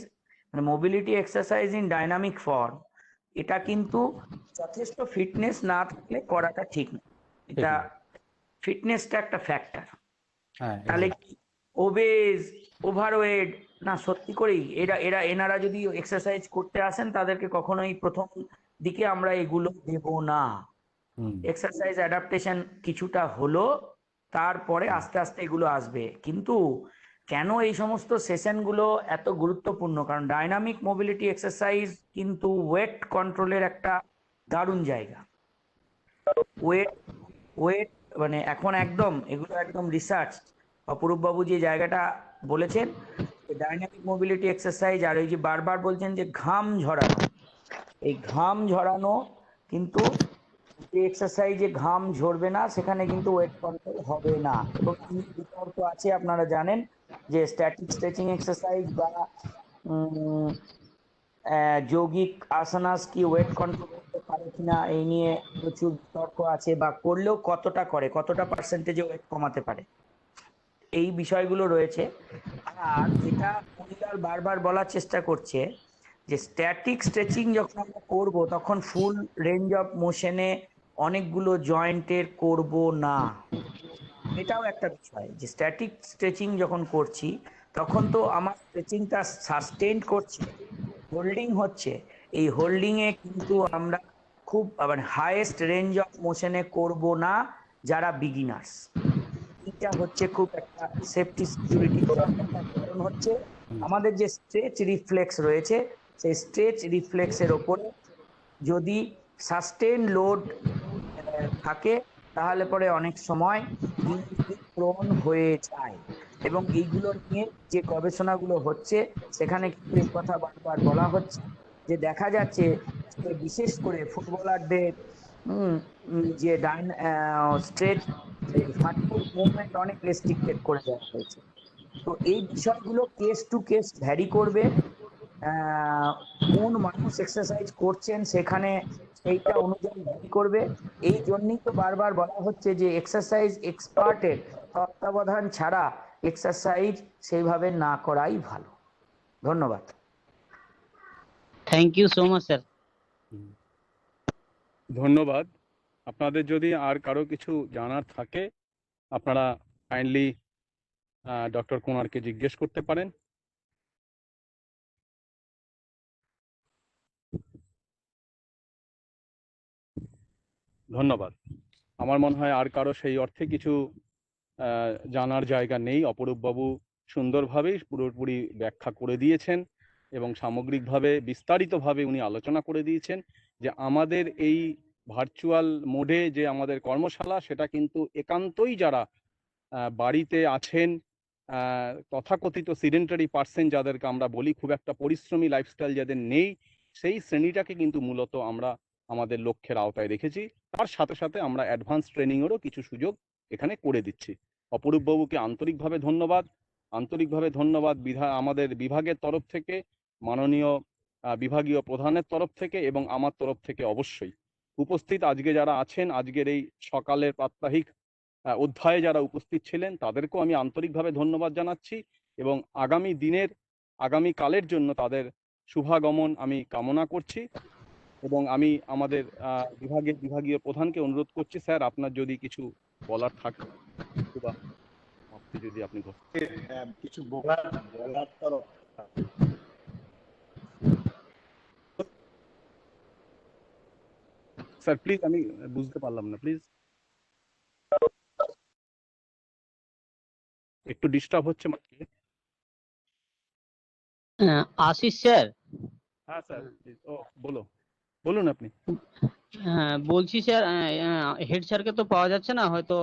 মানে mobility exercise in dynamic form. এটা কিন্তু যথেষ্ট ফিটনেস না থাকলে করাটা ঠিক না। এটা ফিটনেসটা একটা ফ্যাক্টর। তাহলে ওবেজ, ওভারওয়েট না, সত্যি করেই এনারা যদি এক্সারসাইজ করতে আসেন তাদেরকে কখনোই প্রথম দিকে আমরা এগুলো দেব না। এক্সারসাইজ অ্যাডাপ্টেশন কিছুটা হলো, তারপরে আস্তে আস্তে এগুলো আসবে। কিন্তু কেন এই সমস্ত সেশনগুলো এত গুরুত্বপূর্ণ, কারণ ডাইনামিক মোবিলিটি এক্সারসাইজ কিন্তু ওয়েট কন্ট্রোলের একটা দারুণ জায়গা। ওয়েট মানে এখন একদম এগুলো একদম রিসার্চ। অপরূপ বাবু যে জায়গাটা বলেছেন ডাইনামিক মোবিলিটি এক্সারসাইজ, আর ওই যে বারবার বলছেন যে ঘাম ঝরানো, এই ঘাম ঝরানো কিন্তু যে এক্সারসাইজে ঘাম ঝরবে না সেখানে কিন্তু ওয়েট কন্ট্রোল হবে না। এবং বিতর্ক আছে, আপনারা জানেন যে স্ট্যাটিক স্ট্রেচিং এক্সারসাইজ বা যৌগিক আসানাস কি ওয়েট কন্ট্রোল করতে পারে কিনা এই নিয়ে প্রচুর বিতর্ক আছে, বা করলেও কতটা করে, কতটা পার্সেন্টেজে ওয়েট কমাতে পারে, এই বিষয়গুলো রয়েছে। আর যেটা মনিলাল বারবার বলার চেষ্টা করছে যে স্ট্যাটিক স্ট্রেচিং যখন আমরা করব তখন ফুল রেঞ্জ অফ মোশনে অনেকগুলো জয়েন্টের করব না। এটাও একটা বিষয় যে স্ট্যাটিক স্ট্রেচিং যখন করছি তখন তো আমার স্ট্রেচিংটা সাস্টেইন করছে, হোল্ডিং হচ্ছে। এই হোল্ডিং এ কিন্তু আমরা খুব মানে হাইয়েস্ট রেঞ্জ অফ মোশনে করব না যারা বিগিনার্স। এটা হচ্ছে খুব একটা সেফটি সিকিউরিটি, কারণ হচ্ছে আমাদের যে স্ট্রেচ রিফ্লেক্স রয়েছে সেই স্ট্রেচ রিফ্লেক্সের ওপরে যদি সাস্টেইন লোড থাকে তাহলে পরে অনেক সময় প্রোন হয়ে যায়। এবং এইগুলো নিয়ে যে গবেষণাগুলো হচ্ছে সেখানে কিন্তু এই কথা বারবার বলা হচ্ছে যে দেখা যাচ্ছে বিশেষ করে ফুটবলারদের যে স্ট্রেচ মুভমেন্ট অনেক রেস্ট্রিক্টেড করে দেওয়া হয়েছে। তো এই বিষয়গুলো কেস টু কেস ভ্যারি করবে, কোন মানুষ এক্সারসাইজ করছেন সেখানে সেইটা অনুযায়ী ভ্যারি করবে। এই জন্যই তো বারবার বলা হচ্ছে যে এক্সারসাইজ এক্সপার্টের তত্ত্বাবধান ছাড়া এক্সারসাইজ সেইভাবে না করাই ভালো। ধন্যবাদ। Thank you so much sir. ধন্যবাদ। আপনাদের যদি আর কারো কিছু জানার থাকে আপনারা কাইন্ডলি ডক্টর কুমারকে জিজ্ঞেস করতে পারেন। ধন্যবাদ। আমার মনে হয় আর কারো সেই অর্থে কিছু জানার জায়গা নেই। অপরূপবাবু সুন্দরভাবেই পুরোপুরি ব্যাখ্যা করে দিয়েছেন এবং সামগ্রিকভাবে বিস্তারিতভাবে উনি আলোচনা করে দিয়েছেন যে আমাদের এই ভার্চুয়াল মোডে যে আমাদের কর্মশালা, সেটা কিন্তু একান্তই যারা বাড়িতে আছেন, তথাকথিত সিডেন্টারি পার্সন যাদেরকে আমরা বলি, খুব একটা পরিশ্রমী লাইফস্টাইল যাদের নেই, সেই শ্রেণীটাকে কিন্তু মূলত আমরা আমাদের লক্ষ্যের আওতায় রেখেছি। তার সাথে সাথে আমরা অ্যাডভান্স ট্রেনিংয়েরও কিছু সুযোগ এখানে করে দিচ্ছি। অপরূপবাবুকে আন্তরিকভাবে ধন্যবাদ। আমাদের বিভাগের তরফ থেকে, মাননীয় বিভাগীয় প্রধানের তরফ থেকে এবং আমার তরফ থেকে অবশ্যই উপস্থিত আজকে যারা আছেন, আজকের এই সকালের প্রাত্যহিক অধ্যায়ে যারা উপস্থিত ছিলেন, তাদেরকেও আমি আন্তরিকভাবে ধন্যবাদ জানাচ্ছি এবং আগামী কালের জন্য তাদের শুভাগমন আমি কামনা করছি। এবং আমি আমাদের বিভাগীয় প্রধানকে অনুরোধ করছি, স্যার আপনার যদি কিছু বলার থাকে বা যদি আপনি কিছু বলার তরফ স্যার প্লিজ, আমি বুঝতে পারলাম না, প্লিজ একটু ডিস্টার্ব হচ্ছে। আশিস স্যার, হ্যাঁ স্যার, বলুন আপনি। হ্যাঁ বলছি স্যার, হেড স্যারকে তো পাওয়া যাচ্ছে না, হয়তো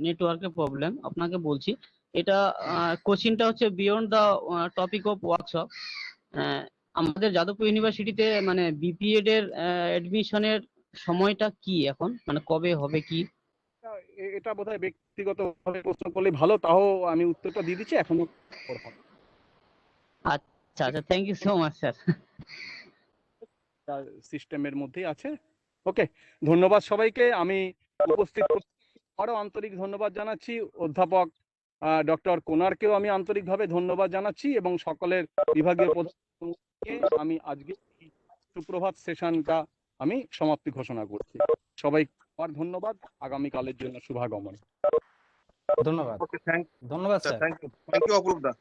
নেটওয়ার্কের প্রবলেম। আপনাকে বলছি, এটা কোশ্চিনটা হচ্ছে beyond the topic of workshop. আমাদের যাদবপুর ইউনিভার্সিটিতে মানে বিপিএড এর অ্যাডমিশনের সময়টা কি এখন, মানে কবে হবে কি? এটা বোধহয় ব্যক্তিগতভাবে প্রশ্ন করলে ভালো, তাও আমি উত্তরটা দিয়ে দিচ্ছি, এখনো আচ্ছা আচ্ছা, thank you so much sir. সিস্টেমের মধ্যেই আছে। ওকে, ধন্যবাদ সবাইকে। আমি উপস্থিত আরো আন্তরিক ধন্যবাদ জানাচ্ছি। অধ্যাপক ডক্টর কোনারকেও আমি আন্তরিকভাবে ধন্যবাদ জানাচ্ছি এবং সকলের বিভাগীয় প্রধানকে আমি আজকে সুপ্রভাত সেশনটা আমি সমাপ্তি ঘোষণা করছি। সবাইকে আবার ধন্যবাদ, আগামীকালের জন্য শুভাগমন। ধন্যবাদ। ওকে, ধন্যবাদ স্যার। থ্যাংক ইউ অপরূপ দা।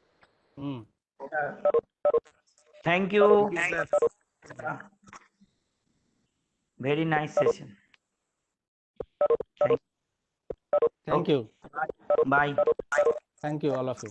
Thank you, very nice session. Thank you. Bye. Thank you, all of you.